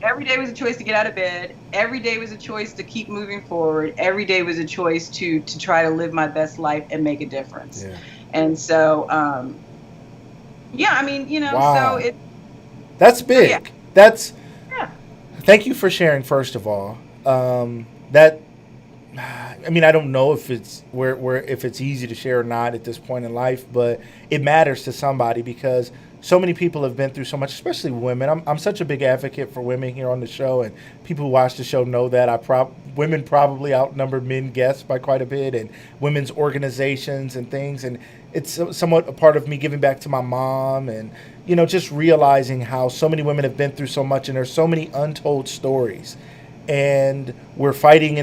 Every day was a choice to get out of bed. Every day was a choice to keep moving forward. Every day was a choice to try to live my best life and make a difference. Yeah. And so, wow. So it. That's big. Thank you for sharing, first of all. I don't know if it's if it's easy to share or not at this point in life, but it matters to somebody because so many people have been through so much, especially women. I'm such a big advocate for women here on the show, and people who watch the show know that women probably outnumber men guests by quite a bit, and women's organizations and things. And it's somewhat a part of me giving back to my mom and, just realizing how so many women have been through so much, and there's so many untold stories. And we're fighting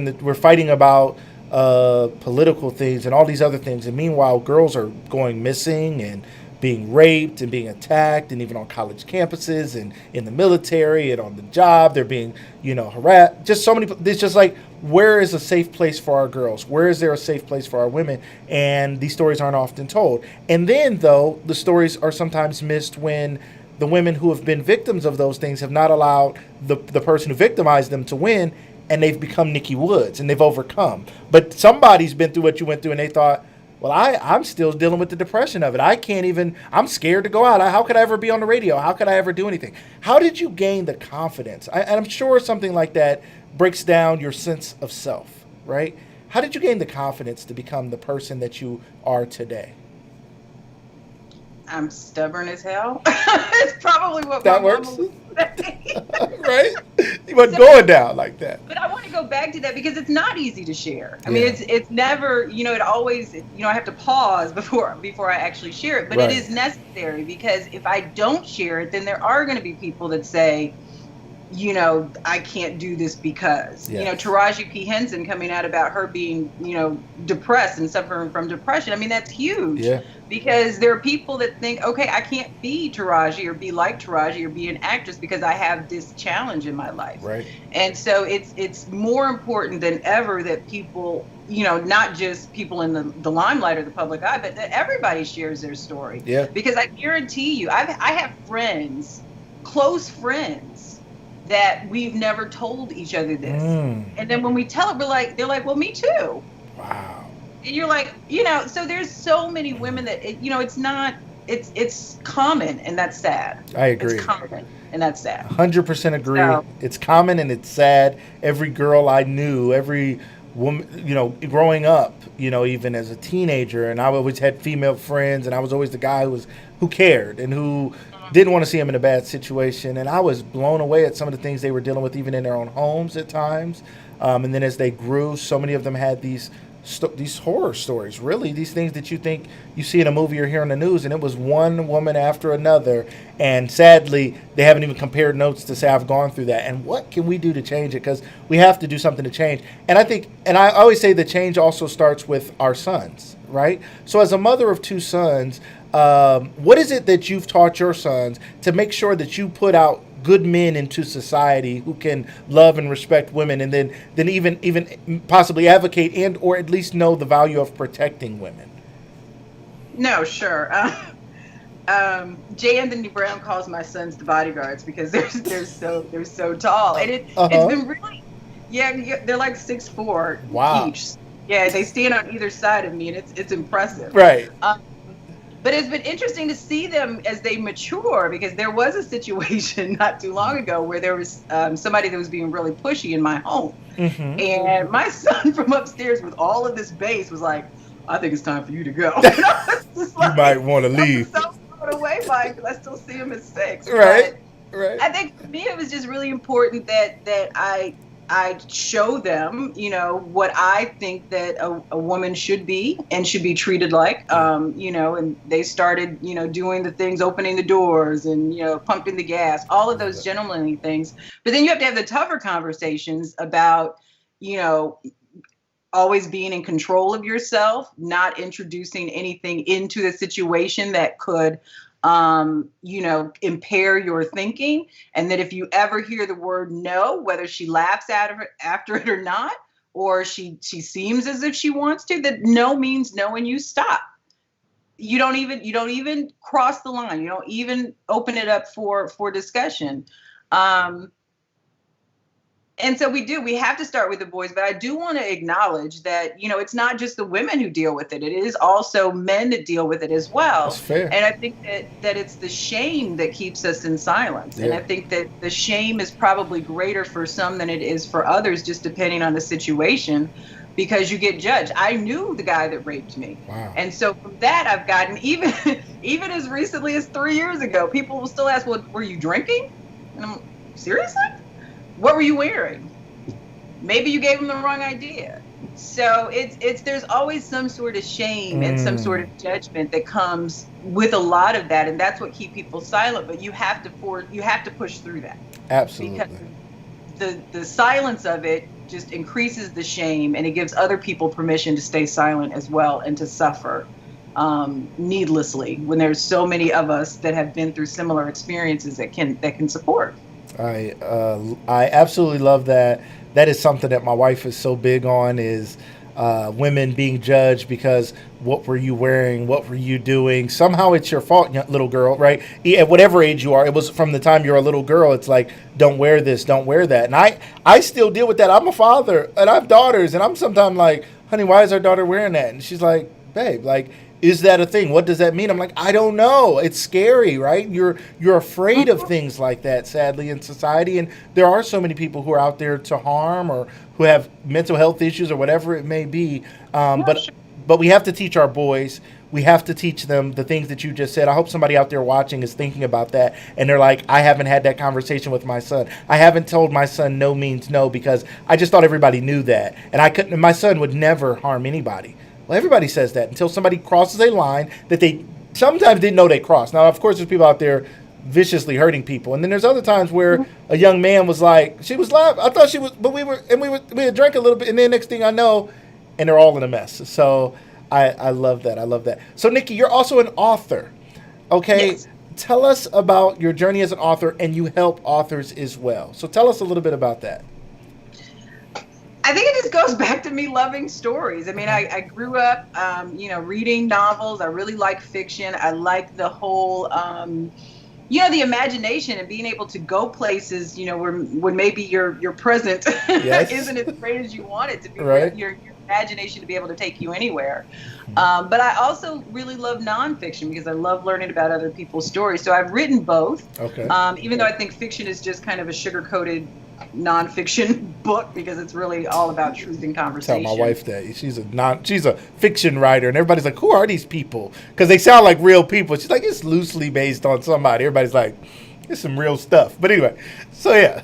about political things and all these other things. And meanwhile, girls are going missing and being raped and being attacked, and even on college campuses and in the military and on the job, they're being, harassed. Just so many. It's just like, where is a safe place for our girls? Where is there a safe place for our women? And these stories aren't often told. And then, though, the stories are sometimes missed when the women who have been victims of those things have not allowed the person who victimized them to win, and they've become Nikki Woods, and they've overcome. But somebody's been through what you went through, and they thought, Well, I'm still dealing with the depression of it. I can't even, I'm scared to go out. How could I ever be on the radio? How could I ever do anything? How did you gain the confidence? And I'm sure something like that breaks down your sense of self, right? How did you gain the confidence to become the person that you are today? I'm stubborn as hell. It's probably what my That mama works, would say. right? You wasn't So, going down like that. but I want to go back to that because it's not easy to share. I mean, Yeah, it's never, it always, I have to pause before I actually share it. But it right. is necessary because if I don't share it, then there are going to be people that say, I can't do this because, Yes. Taraji P. Henson coming out about her being, depressed and suffering from depression. I mean, that's huge Yeah, because there are people that think, okay, I can't be Taraji or be like Taraji or be an actress because I have this challenge in my life. right. And so it's more important than ever that people, not just people in the limelight or the public eye, but that everybody shares their story. Yeah. Because I guarantee you, I have friends, close friends, that we've never told each other this. And then when we tell it, they're like, well, me too. Wow. And you're like, so there's so many women that, it's not, it's common and that's sad. I agree. It's common and that's sad. 100% agree. So, It's common and it's sad. Every girl I knew, every woman, growing up, even as a teenager, and I always had female friends, and I was always the guy who cared and who didn't want to see them in a bad situation. And I was blown away at some of the things they were dealing with, even in their own homes at times. And then as they grew, so many of them had these horror stories, really, these things that you think you see in a movie or hear on the news, and it was one woman after another. And sadly, they haven't even compared notes to say, I've gone through that. And what can we do to change it? Because we have to do something to change. And I always say the change also starts with our sons, right? So as a mother of two sons, what is it that you've taught your sons to make sure that you put out good men into society who can love and respect women, and then even possibly advocate and or at least know the value of protecting women? No, sure. J. Anthony Brown calls my sons the bodyguards because they're so tall, and it's been really, they're like 6'4" Wow. each. Yeah, they stand on either side of me, and it's impressive. Right. But it's been interesting to see them as they mature, because there was a situation not too long ago where there was somebody that was being really pushy in my home. Mm-hmm. And my son from upstairs with all of this bass was like, I think it's time for you to go. And I was just like, You might want to leave. I'm so blown away by it because I still see him at 6. Right. But Right. I think for me it was just really important that I show them, what I think that a woman should be and should be treated like, and they started, doing the things, opening the doors and, pumping the gas, all of those gentlemanly things. But then you have to have the tougher conversations about, always being in control of yourself, not introducing anything into the situation that could impair your thinking. And that if you ever hear the word no, whether she laughs after it or not, or she seems as if she wants to, that no means no, and you stop. You don't even cross the line. You don't even open it up for discussion. And so we have to start with the boys, but I do want to acknowledge that, it's not just the women who deal with it. It is also men that deal with it as well. That's fair. And I think that it's the shame that keeps us in silence. Yeah. And I think that the shame is probably greater for some than it is for others, just depending on the situation, because you get judged. I knew the guy that raped me. Wow. And so from that, I've gotten, even as recently as 3 years ago, people will still ask, well, were you drinking? And I'm, seriously? What were you wearing? Maybe you gave them the wrong idea. So it's there's always some sort of shame and some sort of judgment that comes with a lot of that, and that's what keeps people silent. But you have to push through that. Absolutely. Because the silence of it just increases the shame, and it gives other people permission to stay silent as well and to suffer needlessly when there's so many of us that have been through similar experiences that can support. I absolutely love that. That is something that my wife is so big on, is women being judged because what were you wearing? What were you doing? Somehow it's your fault, little girl, right? At whatever age you are, it was from the time you're a little girl. It's like, don't wear this, don't wear that. And I still deal with that. I'm a father and I have daughters, and I'm sometimes like, honey, why is our daughter wearing that? And she's like, babe, like, is that a thing? What does that mean? I'm like, I don't know. It's scary, right? You're afraid of things like that, sadly, in society. And there are so many people who are out there to harm or who have mental health issues or whatever it may be. Yeah, But sure. but we have to teach our boys. We have to teach them the things that you just said. I hope somebody out there watching is thinking about that, and they're like, I haven't had that conversation with my son. I haven't told my son no means no because I just thought everybody knew that, and I couldn't. My son would never harm anybody. Well, everybody says that until somebody crosses a line that they sometimes didn't know they crossed. Now, of course, there's people out there viciously hurting people, and then there's other times where a young man was like, she was live. I thought she was, but we had drank a little bit, and then next thing I know, and they're all in a mess. So I love that. I love that. So Nikki, you're also an author. Okay. Yes. Tell us about your journey as an author, and you help authors as well. So tell us a little bit about that. I think it just goes back to me loving stories. I mean, I grew up, reading novels. I really like fiction. I like the whole, the imagination and being able to go places, where maybe your present Yes. isn't as great as you want it to be. Right. Your imagination to be able to take you anywhere. But I also really love nonfiction because I love learning about other people's stories. So I've written both. Okay. Even though I think fiction is just kind of a sugar-coated nonfiction book because it's really all about truth and conversation. Tell my wife that she's a fiction writer, and everybody's like, who are these people? Because they sound like real people. She's like, it's loosely based on somebody. Everybody's like, it's some real stuff. But anyway, so yeah.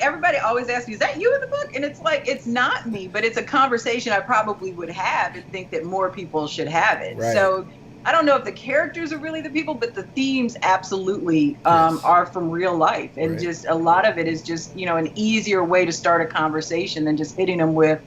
Everybody always asks me, is that you in the book? And it's like, it's not me, but it's a conversation I probably would have and think that more people should have it. Right. So I don't know if the characters are really the people, but the themes absolutely Yes. are from real life. And Right. just a lot of it is just, an easier way to start a conversation than just hitting them with,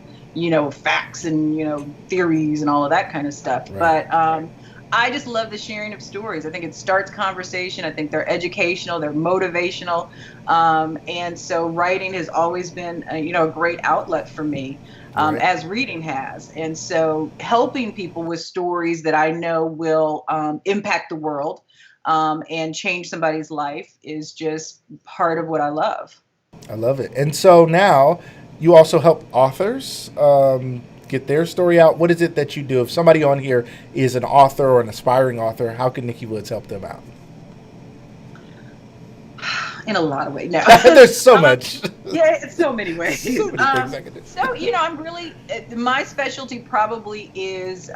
facts and, theories and all of that kind of stuff. Right. But I just love the sharing of stories. I think it starts conversation. I think they're educational, they're motivational. And so writing has always been, a great outlet for me, Right. as reading has. And so helping people with stories that I know will impact the world and change somebody's life is just part of what I love. I love it. And so now you also help authors get their story out. What is it that you do? If somebody on here is an author or an aspiring author, how can Nikki Woods help them out? In a lot of ways. No. There's so much. Yeah, it's so many ways. So many things I can do. So, I'm really, my specialty probably is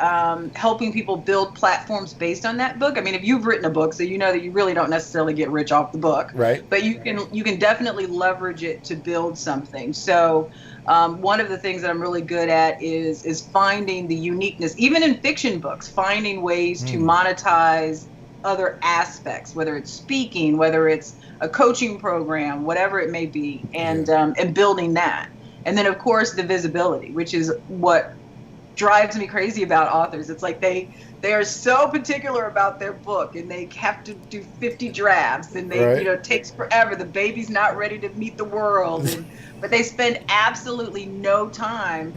helping people build platforms based on that book. I mean, if you've written a book, so you know that you really don't necessarily get rich off the book. Right. But you can definitely leverage it to build something. So one of the things that I'm really good at is finding the uniqueness, even in fiction books, finding ways to monetize other aspects, whether it's speaking, whether it's a coaching program, whatever it may be, and building that. And then, of course, the visibility, which is what drives me crazy about authors. It's like they are so particular about their book, and they have to do 50 drafts, and they Right. it takes forever. The baby's not ready to meet the world, but they spend absolutely no time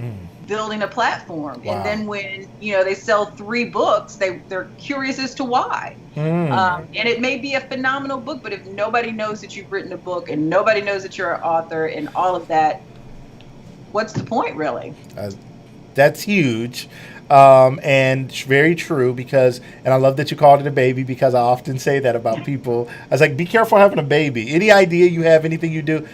building a platform. Wow. And then when they sell 3 books, they're curious as to why. And it may be a phenomenal book, but if nobody knows that you've written a book and nobody knows that you're an author and all of that, what's the point, really? That's huge. And very true and I love that you called it a baby because I often say that about people. I was like, be careful having a baby. Any idea you have, anything you do,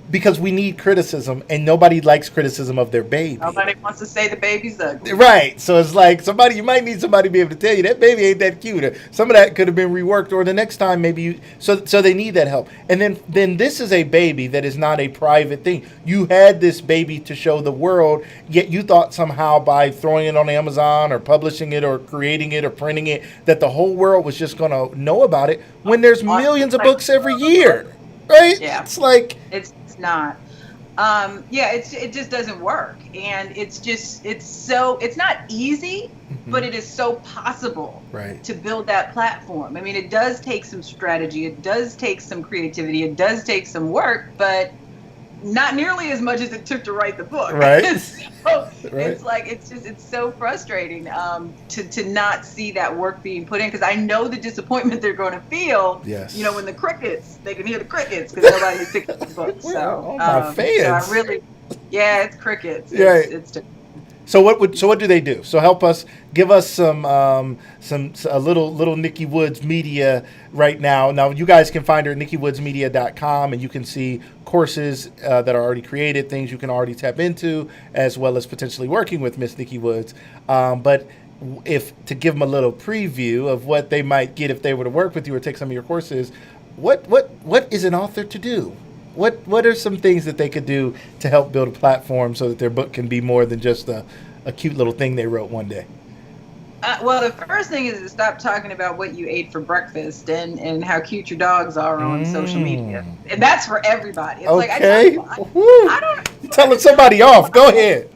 because we need criticism and nobody likes criticism of their baby. Nobody wants to say the baby's ugly. Right. So it's like you might need somebody to be able to tell you that baby ain't that cute. Or some of that could have been reworked, or the next time maybe so they need that help. And then this is a baby that is not a private thing. You had this baby to show the world, yet you thought somehow by throwing it on Amazon or publishing it or creating it or printing it that the whole world was just going to know about it when there's millions of books every year. Right? Yeah. It's like It's not. It just doesn't work, and it's not easy, but it is so possible Right. to build that platform. I mean, it does take some strategy, it does take some creativity, it does take some work, but not nearly as much as it took to write the book. Right. So Right. it's like it's so frustrating to not see that work being put in, because I know the disappointment they're going to feel. Yes. When they can hear the crickets because nobody has picked up the book. Where So are all my fans? So I really, it's crickets. Right. It's So what do they do? So help us, give us some a little Nikki Woods media right now. Now you guys can find her at nikkywoodsmedia.com, and you can see courses that are already created, things you can already tap into, as well as potentially working with Miss Nikki Woods. But if to give them a little preview of what they might get if they were to work with you or take some of your courses, what is an author to do? What are some things that they could do to help build a platform so that their book can be more than just a cute little thing they wrote one day? Well, the first thing is to stop talking about what you ate for breakfast and how cute your dogs are on social media. And that's for everybody. It's okay. Like, I don't telling somebody off. Go ahead.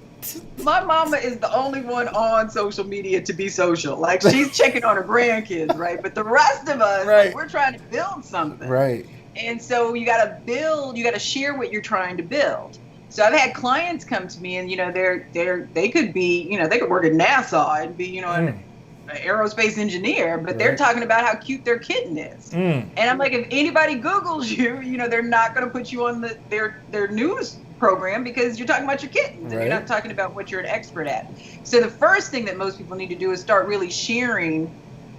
My mama is the only one on social media to be social. Like, she's checking on her grandkids, right? But the rest of us, like, we're trying to build something. Right. And so you got to share what you're trying to build. So I've had clients come to me and, they could be, they could work at NASA and be, an aerospace engineer, but they're talking about how cute their kitten is. And I'm like, if anybody Googles you, they're not going to put you on their news program because you're talking about your kittens and you're not talking about what you're an expert at. So the first thing that most people need to do is start really sharing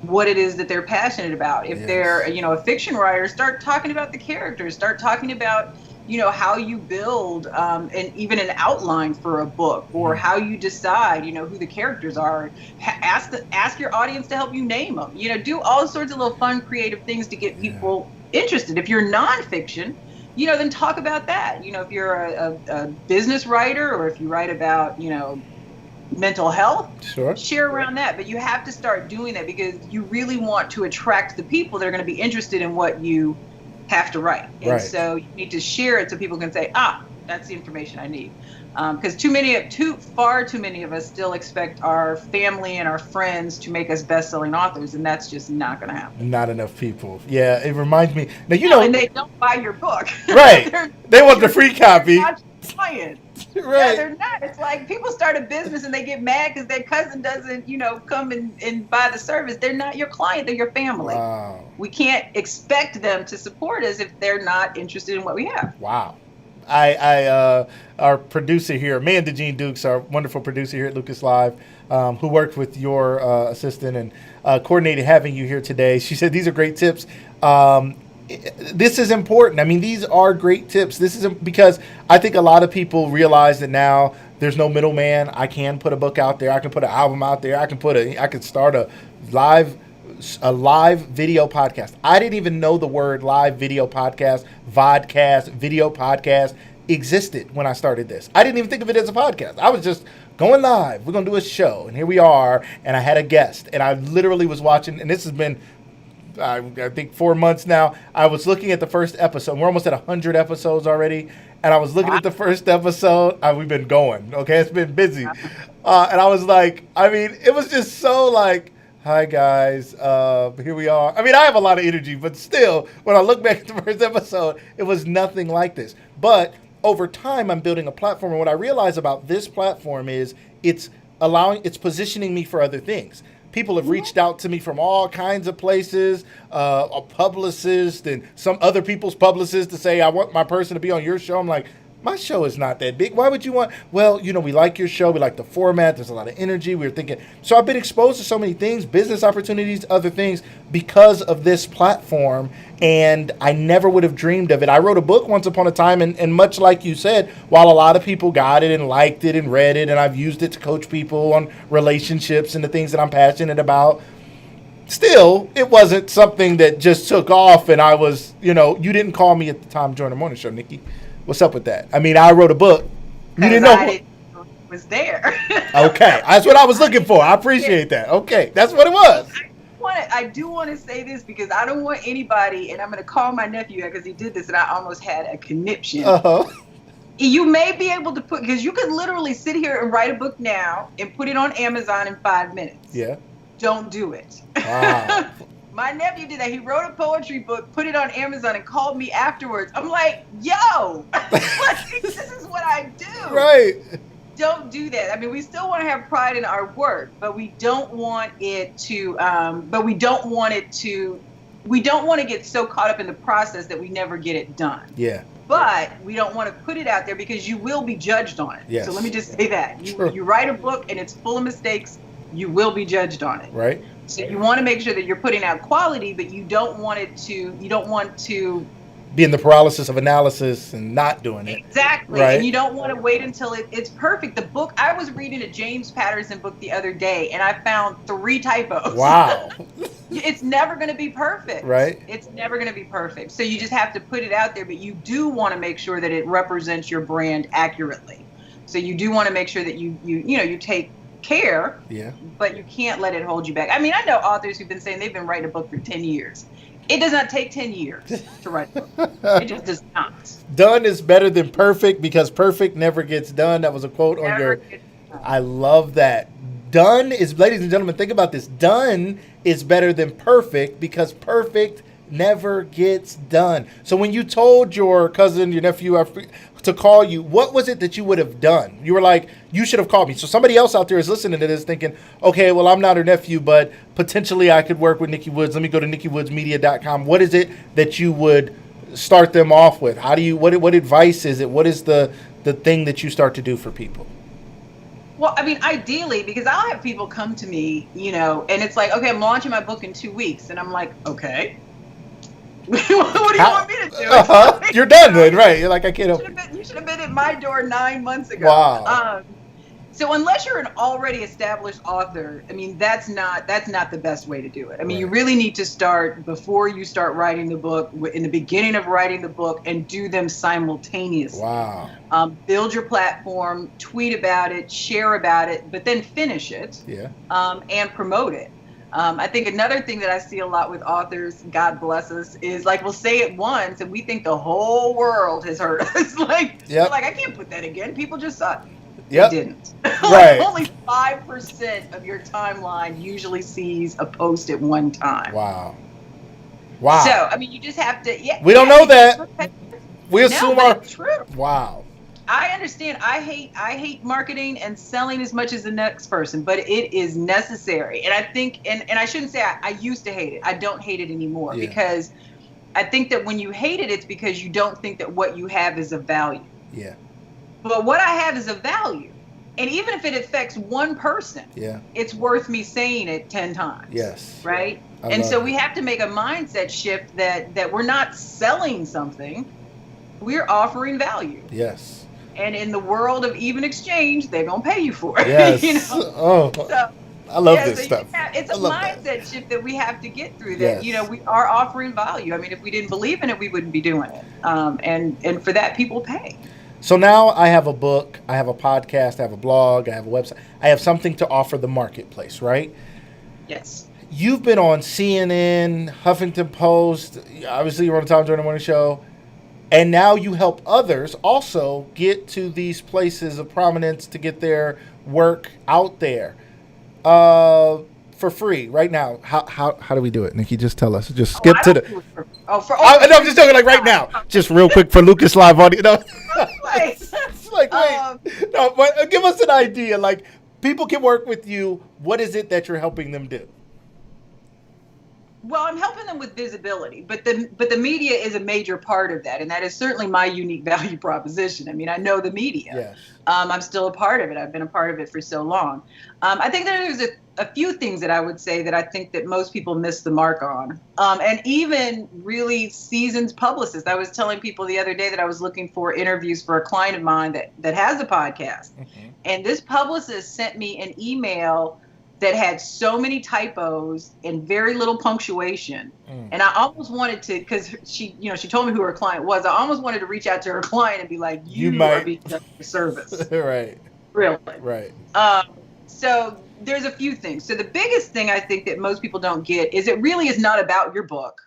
what it is that they're passionate about. If they're, a fiction writer, start talking about the characters, start talking about, how you build and even an outline for a book, or how you decide, who the characters are. Ask your audience to help you name them. Do all sorts of little fun, creative things to get people interested. If you're nonfiction, then talk about that. If you're a business writer, or if you write about, mental health, share around that. But you have to start doing that because you really want to attract the people that are going to be interested in what you have to write. And so you need to share it so people can say, that's the information I need. Because far too many of us still expect our family and our friends to make us best-selling authors, and that's just not going to happen. Not enough people. Yeah, it reminds me. Now, and they don't buy your book. Right. They want the free copy. Right. Yeah, they're not. It's like people start a business and they get mad because their cousin doesn't, come and buy the service. They're not your client. They're your family. Wow. We can't expect them to support us if they're not interested in what we have. Wow. Our producer here, Amanda Jean Dukes, our wonderful producer here at Lucas Live, who worked with your assistant and coordinated having you here today. She said these are great tips. This is important. I mean, these are great tips. This is because I think a lot of people realize that now there's no middleman. I can put a book out there. I can put an album out there. I can start a live video podcast. I didn't even know the word live video podcast, vodcast, video podcast existed when I started this. I didn't even think of it as a podcast. I was just going live. We're going to do a show. And here we are. And I had a guest. And I literally was watching. And this has been, I think, 4 months now. I was looking at the first episode. We're almost at 100 episodes already. And I was looking at the first episode. We've been going. Okay. It's been busy. And I was like, it was just so like, hi guys, here we are. I have a lot of energy, but still, when I look back at the first episode, it was nothing like this. But over time, I'm building a platform, and what I realize about this platform is it's positioning me for other things. People have reached out to me from all kinds of places, a publicist and some other people's publicists to say, I want my person to be on your show. I'm like, my show is not that big. Why would you want? Well, we like your show. We like the format. There's a lot of energy. We were thinking. So I've been exposed to so many things, business opportunities, other things because of this platform. And I never would have dreamed of it. I wrote a book once upon a time. And much like you said, while a lot of people got it and liked it and read it, and I've used it to coach people on relationships and the things that I'm passionate about, still, it wasn't something that just took off. And I was, you didn't call me at the Tom Joyner Morning Show, Nikki. What's up with that? I wrote a book. You didn't know it was there. Okay, that's what I was looking for. I appreciate that. Okay, that's what it was. I do want to say this because I don't want anybody, and I'm going to call my nephew because he did this, and I almost had a conniption. You may be able to because you could literally sit here and write a book now and put it on Amazon in 5 minutes. Yeah. Don't do it. Wow. My nephew did that. He wrote a poetry book, put it on Amazon, and called me afterwards. I'm like, yo, this is what I do. Right. Don't do that. We still want to have pride in our work, but we don't want it to. we don't want to get so caught up in the process that we never get it done. Yeah. But we don't want to put it out there because you will be judged on it. Yes. So let me just say that. True. You write a book and it's full of mistakes, you will be judged on it. Right. So you want to make sure that you're putting out quality, but you don't want to be in the paralysis of analysis and not doing it. Exactly. Right. And you don't want to wait until it's perfect. The book, I was reading a James Patterson book the other day and I found 3 typos. Wow. It's never going to be perfect. Right. It's never going to be perfect. So you just have to put it out there, but you do want to make sure that it represents your brand accurately. So you do want to make sure that you take care, but you can't let it hold you back. I mean, I know authors who've been saying they've been writing a book for 10 years. It does not take 10 years to write a book. It just does not. Done is better than perfect because perfect never gets done. That was a quote on your... I love that. Done is, ladies and gentlemen, think about this. Done is better than perfect because perfect never gets done. So when you told your cousin, your nephew to call you, what was it that you would have done? You were like, you should have called me. So somebody else out there is listening to this thinking, okay, well, I'm not her nephew, but potentially I could work with Nikki Woods. Let me go to nikkywoodsmedia.com. What is it that you would start them off with? How do you, what advice is it? What is the thing that you start to do for people? Well, I mean, ideally, because I'll have people come to me, and it's like, okay, I'm launching my book in 2 weeks. And I'm like, okay. What do you want me to do? You're done then, right? You're like, I can't help you. Should have been at my door 9 months ago. Wow. So unless you're an already established author, I mean, that's not the best way to do it. I mean, You really need to start before you start writing the book, in the beginning of writing the book, and do them simultaneously. Wow. Build your platform, tweet about it, share about it, but then finish it. Yeah. And promote it. I think another thing that I see a lot with authors, God bless us, is like we'll say it once and we think the whole world has heard us. Like, I can't put that again. People just suck. Yep. They didn't. Right. Only 5% of your timeline usually sees a post at one time. Wow. So, I mean, you just have to. We don't know that. We assume it's true. Wow. I understand. I hate marketing and selling as much as the next person, but it is necessary. And I think, and I shouldn't say I used to hate it. I don't hate it anymore because I think that when you hate it, it's because you don't think that what you have is of value. Yeah. But what I have is of value. And even if it affects one person, it's worth me saying it 10 times. Yes. Right? And so we have to make a mindset shift that we're not selling something. We're offering value. Yes. And in the world of even exchange, they're going to pay you for it. Yes. Oh, so, I love this stuff. It's a mindset shift that we have to get through that, we are offering value. I mean, if we didn't believe in it, we wouldn't be doing it. And for that, people pay. So now I have a book, I have a podcast, I have a blog, I have a website. I have something to offer the marketplace, right? Yes. You've been on CNN, Huffington Post, obviously you're on the Tom Joyner Morning Show. And now you help others also get to these places of prominence to get their work out there for free right now. How do we do it, Nikki? Just tell us. Just skip to the. I'm just talking like right now. Just real quick for Lucas Live audience. No. It's like wait. No, but give us an idea. Like people can work with you. What is it that you're helping them do? Well, I'm helping them with visibility, but the media is a major part of that, and that is certainly my unique value proposition. I mean, I know the media. Yes. I'm still a part of it. I've been a part of it for so long. I think there's a few things that I would say that I think that most people miss the mark on, and even really seasoned publicists. I was telling people the other day that I was looking for interviews for a client of mine that has a podcast, and this publicist sent me an email that had so many typos and very little punctuation. And I almost wanted to, because she told me who her client was. I almost wanted to reach out to her client and be like, you are being done a service. Right. Really. Right. So there's a few things. So the biggest thing I think that most people don't get is it really is not about your book.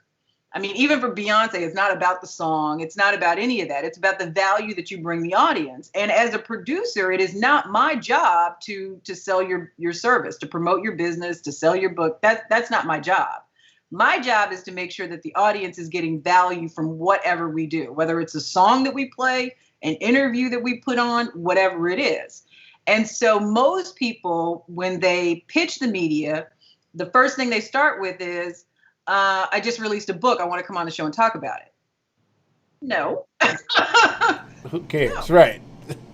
I mean, even for Beyonce, it's not about the song. It's not about any of that. It's about the value that you bring the audience. And as a producer, it is not my job to sell your service, to promote your business, to sell your book. That's not my job. My job is to make sure that the audience is getting value from whatever we do, whether it's a song that we play, an interview that we put on, whatever it is. And so most people, when they pitch the media, the first thing they start with is, I just released a book. I want to come on the show and talk about it. No. Who cares? No. Right.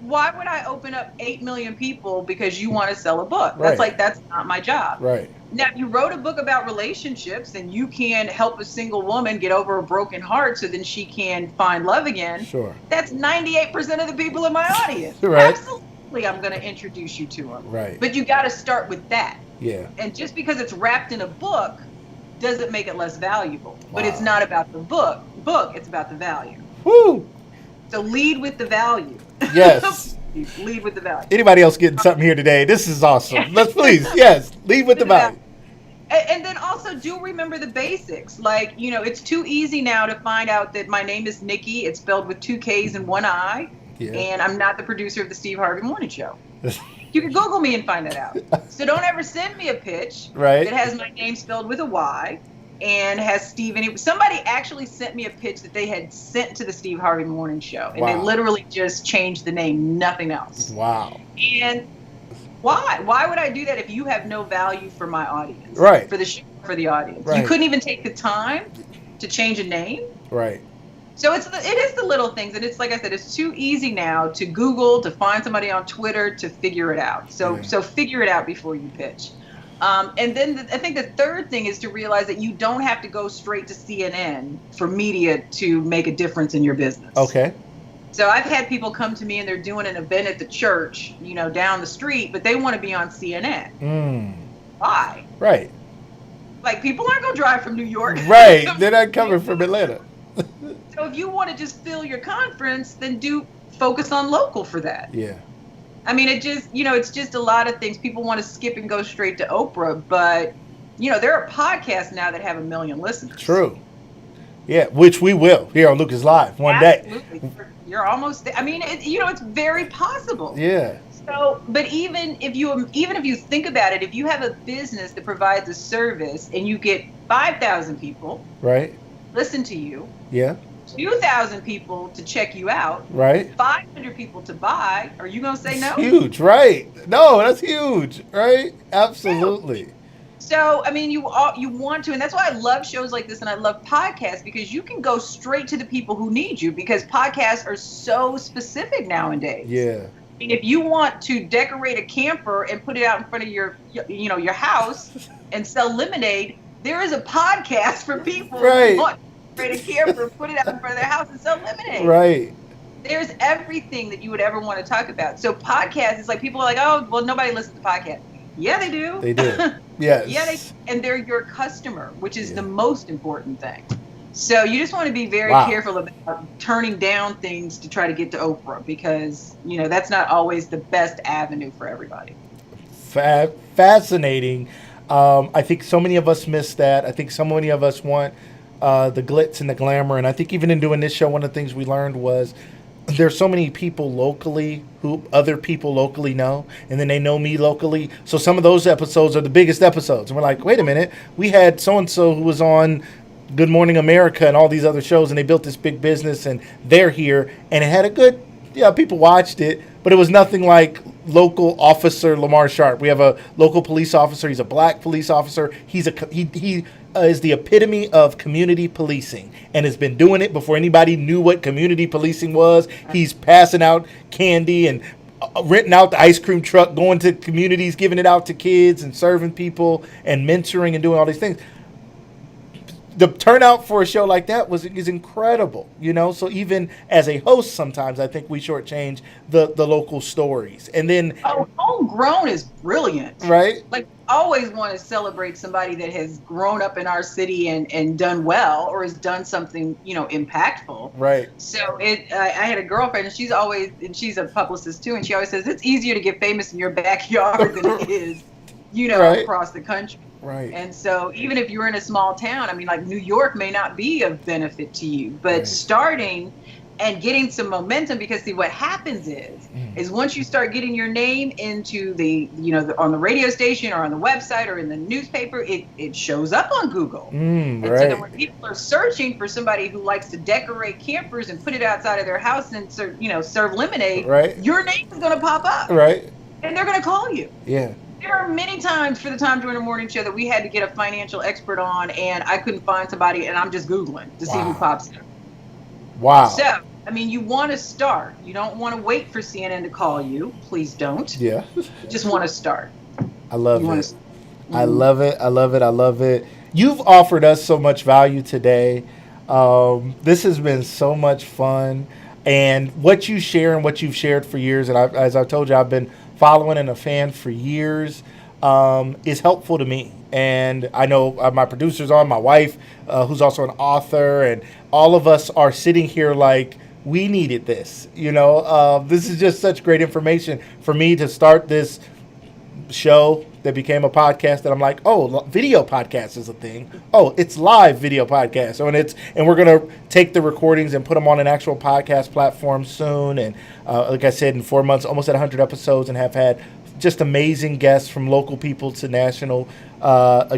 Why would I open up 8 million people because you want to sell a book? Right. That's not my job. Right. Now, if you wrote a book about relationships and you can help a single woman get over a broken heart so then she can find love again, Sure. that's 98% of the people in my audience. Right. Absolutely, I'm going to introduce you to them. Right. But you got to start with that. Yeah. And just because it's wrapped in a book doesn't make it less valuable. Wow. But it's not about the book. It's about the value. Woo! So lead with the value. Yes. Lead with the value. Anybody else getting something here today? This is awesome. Let's please, yes, lead with the value. And then also do remember the basics. Like, it's too easy now to find out that my name is Nikki. It's spelled with 2 K's and 1 I. Yeah. And I'm not the producer of the Steve Harvey Morning Show. You can Google me and find that out. So don't ever send me a pitch that has my name spelled with a Y and has Steve in it. Somebody actually sent me a pitch that they had sent to the Steve Harvey Morning Show. And they literally just changed the name, nothing else. Wow. And why? Why would I do that if you have no value for my audience? Right. For the show, for the audience. Right. You couldn't even take the time to change a name. Right. So it is the little things, and it's like I said, it's too easy now to Google, to find somebody on Twitter, to figure it out. So figure it out before you pitch. And then I think the third thing is to realize that you don't have to go straight to CNN for media to make a difference in your business. Okay. So I've had people come to me and they're doing an event at the church, down the street, but they want to be on CNN. Why? Right. Like, people aren't going to drive from New York. Right. They're not coming from Atlanta. So if you want to just fill your conference, then focus on local for that. Yeah. I mean, it's just a lot of things. People want to skip and go straight to Oprah, but, there are podcasts now that have 1 million listeners. True. Yeah, which we will here on Lucas Live one day. Absolutely. You're almost there. I mean, it's very possible. Yeah. So, but even if you think about it, if you have a business that provides a service and you get 5,000 people, right, listen to you, 2,000 people to check you out, right, 500 people to buy, are you gonna say no? Huge, right? No, that's huge, right? Absolutely. So, I mean, you want to, and that's why I love shows like this and I love podcasts, because you can go straight to the people who need you, because podcasts are so specific nowadays. Yeah. I mean, if you want to decorate a camper and put it out in front of your house and sell lemonade, there is a podcast for people who want to decorate a camper, put it out in front of their house and sell lemonade. Right. There's everything that you would ever want to talk about. So podcasts, it's like people are like, oh, well, nobody listens to podcasts. Yeah, they do. They do. Yes. Yeah, and they're your customer, which is the most important thing. So you just want to be very careful about turning down things to try to get to Oprah, because, that's not always the best avenue for everybody. Fascinating. I think so many of us miss that. I think so many of us want the glitz and the glamour. And I think even in doing this show, one of the things we learned was there's so many people locally who other people locally know, and then they know me locally. So some of those episodes are the biggest episodes. And we're like, wait a minute, we had so-and-so who was on Good Morning America and all these other shows, and they built this big business, and they're here, and it had a good, people watched it, but it was nothing like local officer Lamar Sharp. We have a local police officer. He's a black police officer. He is the epitome of community policing and has been doing it before anybody knew what community policing was. He's passing out candy and renting out the ice cream truck, going to communities, giving it out to kids and serving people and mentoring and doing all these things. The turnout for a show like that is incredible, So even as a host, sometimes I think we shortchange the local stories. And then homegrown is brilliant, right? Like, always want to celebrate somebody that has grown up in our city and done well, or has done something impactful. Right. So I had a girlfriend, and she's a publicist too, and she always says it's easier to get famous in your backyard than it is, across the country. Right. And so even if you're in a small town, I mean, like, New York may not be of benefit to you, but starting and getting some momentum, because see, what happens is once you start getting your name into on the radio station or on the website or in the newspaper, it shows up on Google. And so then when people are searching for somebody who likes to decorate campers and put it outside of their house and serve lemonade, your name is going to pop up. Right. And they're going to call you. Yeah. There are many times for the Tom Joyner Morning Show that we had to get a financial expert on, and I couldn't find somebody, and I'm just Googling to see who pops up. Wow. So, I mean, you want to start. You don't want to wait for CNN to call you. Please don't. Yeah. You just want to start. I love it. I love it. I love it. I love it. You've offered us so much value today. This has been so much fun. And what you share and what you've shared for years, and as I told you, I've been following and a fan for years, is helpful to me. And I know my producer's on, my wife, who's also an author, and all of us are sitting here like, we needed this. This is just such great information for me to start this show that became a podcast that I'm like, oh, video podcast is a thing. Oh, it's live video podcast. So, and we're going to take the recordings and put them on an actual podcast platform soon. And like I said, in 4 months, almost at 100 episodes, and have had just amazing guests from local people to national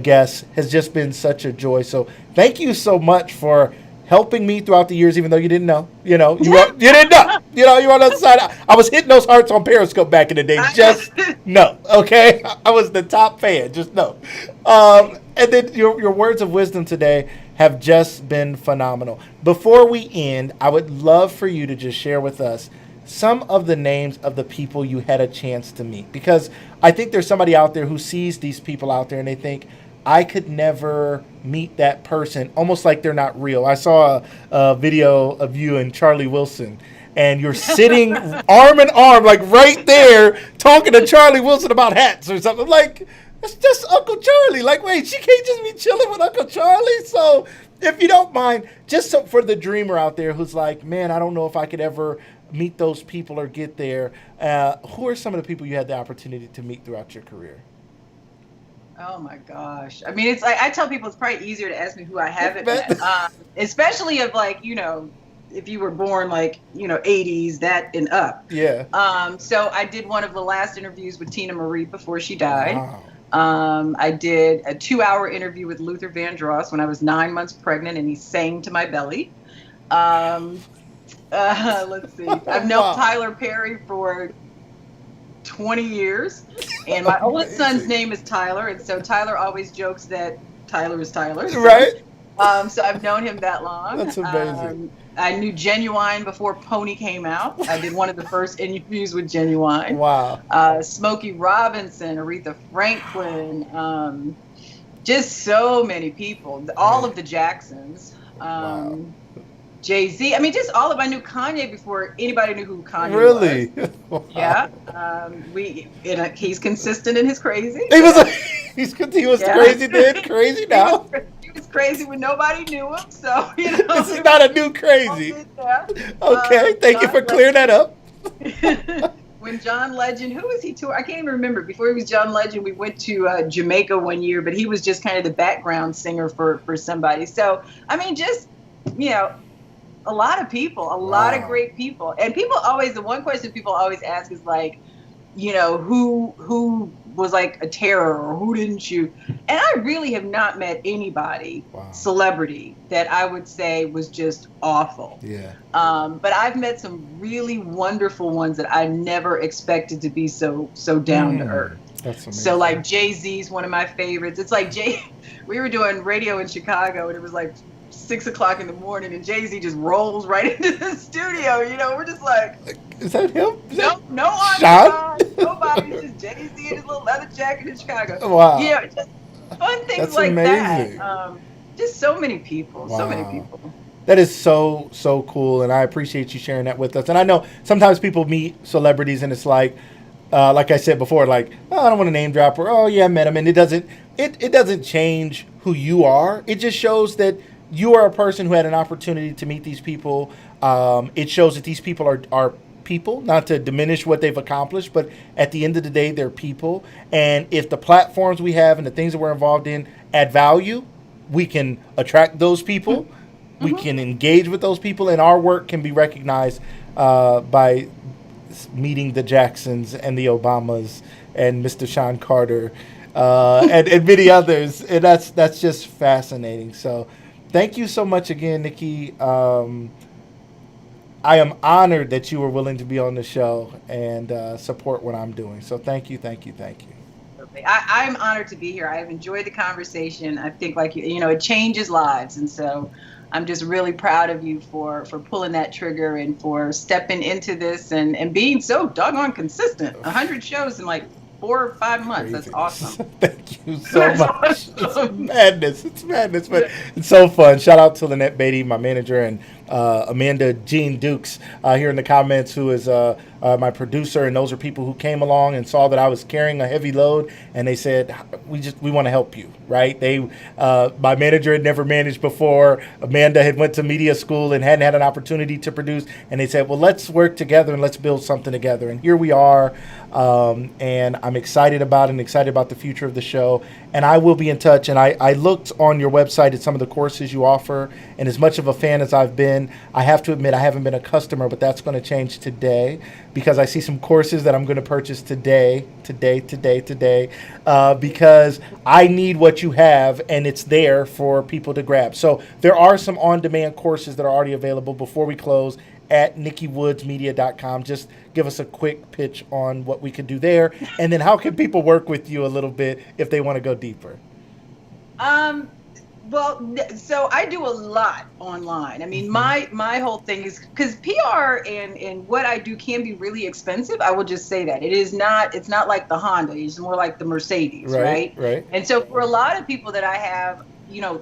guests. Has just been such a joy. So thank you so much for helping me throughout the years, even though you didn't know. You didn't know. You were on the other side. I was hitting those hearts on Periscope back in the day. Just no, okay? I was the top fan. Just no. And then your words of wisdom today have just been phenomenal. Before we end, I would love for you to just share with us some of the names of the people you had a chance to meet. Because I think there's somebody out there who sees these people out there and they think, I could never meet that person, almost like they're not real. I saw a video of you and Charlie Wilson, and you're sitting arm in arm, like right there, talking to Charlie Wilson about hats or something. Like, it's just Uncle Charlie. Like, wait, she can't just be chilling with Uncle Charlie? So if you don't mind, just for the dreamer out there who's like, man, I don't know if I could ever meet those people or get there, who are some of the people you had the opportunity to meet throughout your career? Oh my gosh. I mean, it's like, I tell people it's probably easier to ask me who I haven't met, especially of like, if you were born like, 80s, that and up. Yeah. So I did one of the last interviews with Tina Marie before she died. Wow. I did a 2-hour interview with Luther Vandross when I was 9 months pregnant, and he sang to my belly. Let's see. I've known Tyler Perry for 20 years, and my oldest son's name is Tyler, and so Tyler always jokes that Tyler is Tyler. So, right. So I've known him that long. That's amazing. I knew Genuine before Pony came out. I did one of the first interviews with Genuine. Wow. Smokey Robinson, Aretha Franklin, just so many people. All of the Jacksons. Wow. Jay-Z. I mean, just all of. I knew Kanye before anybody knew who Kanye was. Really? Wow. Yeah. He's consistent in his crazy. He was crazy then, crazy now. He was crazy when nobody knew him. So this is not a new crazy. Okay, thank you for clearing that up. When John Legend, who was he tour? I can't even remember. Before he was John Legend, we went to Jamaica one year, but he was just kind of the background singer for somebody. So I mean, just a lot of people, a lot of great people. And people always, the one question people always ask is like, who was like a terror, or who didn't you? And I really have not met anybody, celebrity, that I would say was just awful. Yeah. But I've met some really wonderful ones that I never expected to be so down to earth. That's amazing. So like Jay-Z's one of my favorites. It's like we were doing radio in Chicago, and it was like 6 o'clock in the morning, and Jay-Z just rolls right into the studio. We're just like, is that him? No on nobody. It's just Jay-Z in his little leather jacket in Chicago. Wow. Just fun things. That's like amazing. That. Just so many people. Wow. So many people. That is so cool, and I appreciate you sharing that with us. And I know sometimes people meet celebrities, and it's like I said before, like, oh, I don't want to name drop, or oh yeah, I met him, and it doesn't change who you are. It just shows that you are a person who had an opportunity to meet these people. It shows that these people are people, not to diminish what they've accomplished, but at the end of the day, they're people. And if the platforms we have and the things that we're involved in add value, we can attract those people. Mm-hmm. We can engage with those people, and our work can be recognized by meeting the Jacksons and the Obamas and Mr. Sean Carter and many others. And that's just fascinating. So thank you so much again, Nikki. I am honored that you were willing to be on the show and support what I'm doing. So thank you. I'm honored to be here. I've enjoyed the conversation. I think, like it changes lives, and so I'm just really proud of you for pulling that trigger and for stepping into this and being so doggone consistent. 100 shows in like 4 or 5 months. Crazy. That's awesome. Thank you so That's much. awesome. It's madness, but it's so fun. Shout out to Lynette Beatty, my manager, and Amanda Jean Dukes here in the comments, who is my producer, and those are people who came along and saw that I was carrying a heavy load, and they said, we want to help you, right? My manager had never managed before. Amanda had went to media school and hadn't had an opportunity to produce, and they said, well, let's work together and let's build something together, and here we are. And I'm excited about it and excited about the future of the show. And I will be in touch. And I looked on your website at some of the courses you offer. And as much of a fan as I've been, I have to admit I haven't been a customer, but that's going to change today because I see some courses that I'm going to purchase today, because I need what you have and it's there for people to grab. So there are some on-demand courses that are already available. Before we close, at nikkywoodsmedia.com. Just give us a quick pitch on what we can do there. And then how can people work with you a little bit if they want to go deeper? Well, so I do a lot online. I mean, my whole thing is because PR and what I do can be really expensive. I will just say that it's not like the Honda. It's more like the Mercedes, right? Right. And so for a lot of people that I have,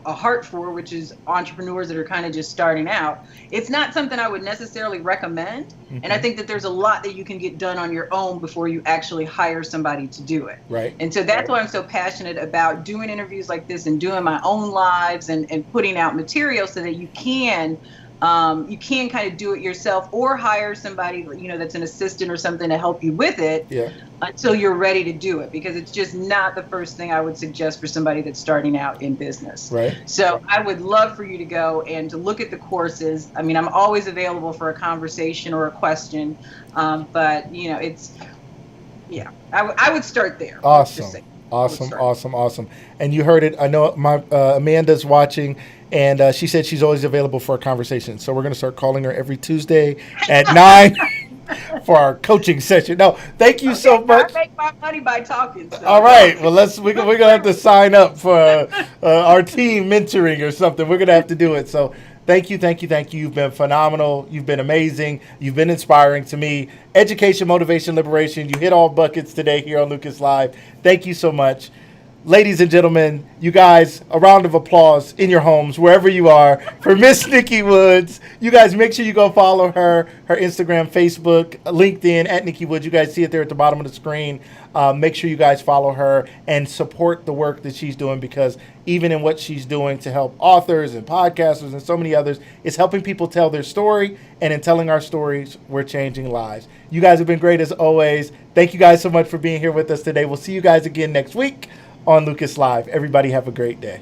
a heart for, which is entrepreneurs that are kind of just starting out, it's not something I would necessarily recommend. Mm-hmm. And I think that there's a lot that you can get done on your own before you actually hire somebody to do it. Right. And so that's why I'm so passionate about doing interviews like this and doing my own lives and putting out material so that you can kind of do it yourself or hire somebody, that's an assistant or something to help you with it until you're ready to do it, because it's just not the first thing I would suggest for somebody that's starting out in business. Right. So I would love for you to go and to look at the courses. I mean, I'm always available for a conversation or a question, but I would start there. Awesome. And you heard it. I know my Amanda's watching, and she said she's always available for a conversation. So we're going to start calling her every Tuesday at 9 for our coaching session. No, thank you so much. I make my money by talking. So. All right. Well, we're going to have to sign up for our team mentoring or something. We're going to have to do it. So thank you. You've been phenomenal. You've been amazing. You've been inspiring to me. Education, motivation, liberation. You hit all buckets today here on Lucas Live. Thank you so much. Ladies and gentlemen, you guys, a round of applause in your homes, wherever you are, for Miss Nikki Woods. You guys, make sure you go follow her Instagram, Facebook, LinkedIn, at Nikki Woods. You guys see it there at the bottom of the screen. Make sure you guys follow her and support the work that she's doing, because even in what she's doing to help authors and podcasters and so many others, it's helping people tell their story. And in telling our stories, we're changing lives. You guys have been great as always. Thank you guys so much for being here with us today. We'll see you guys again next week on Lucas Live. Everybody have a great day.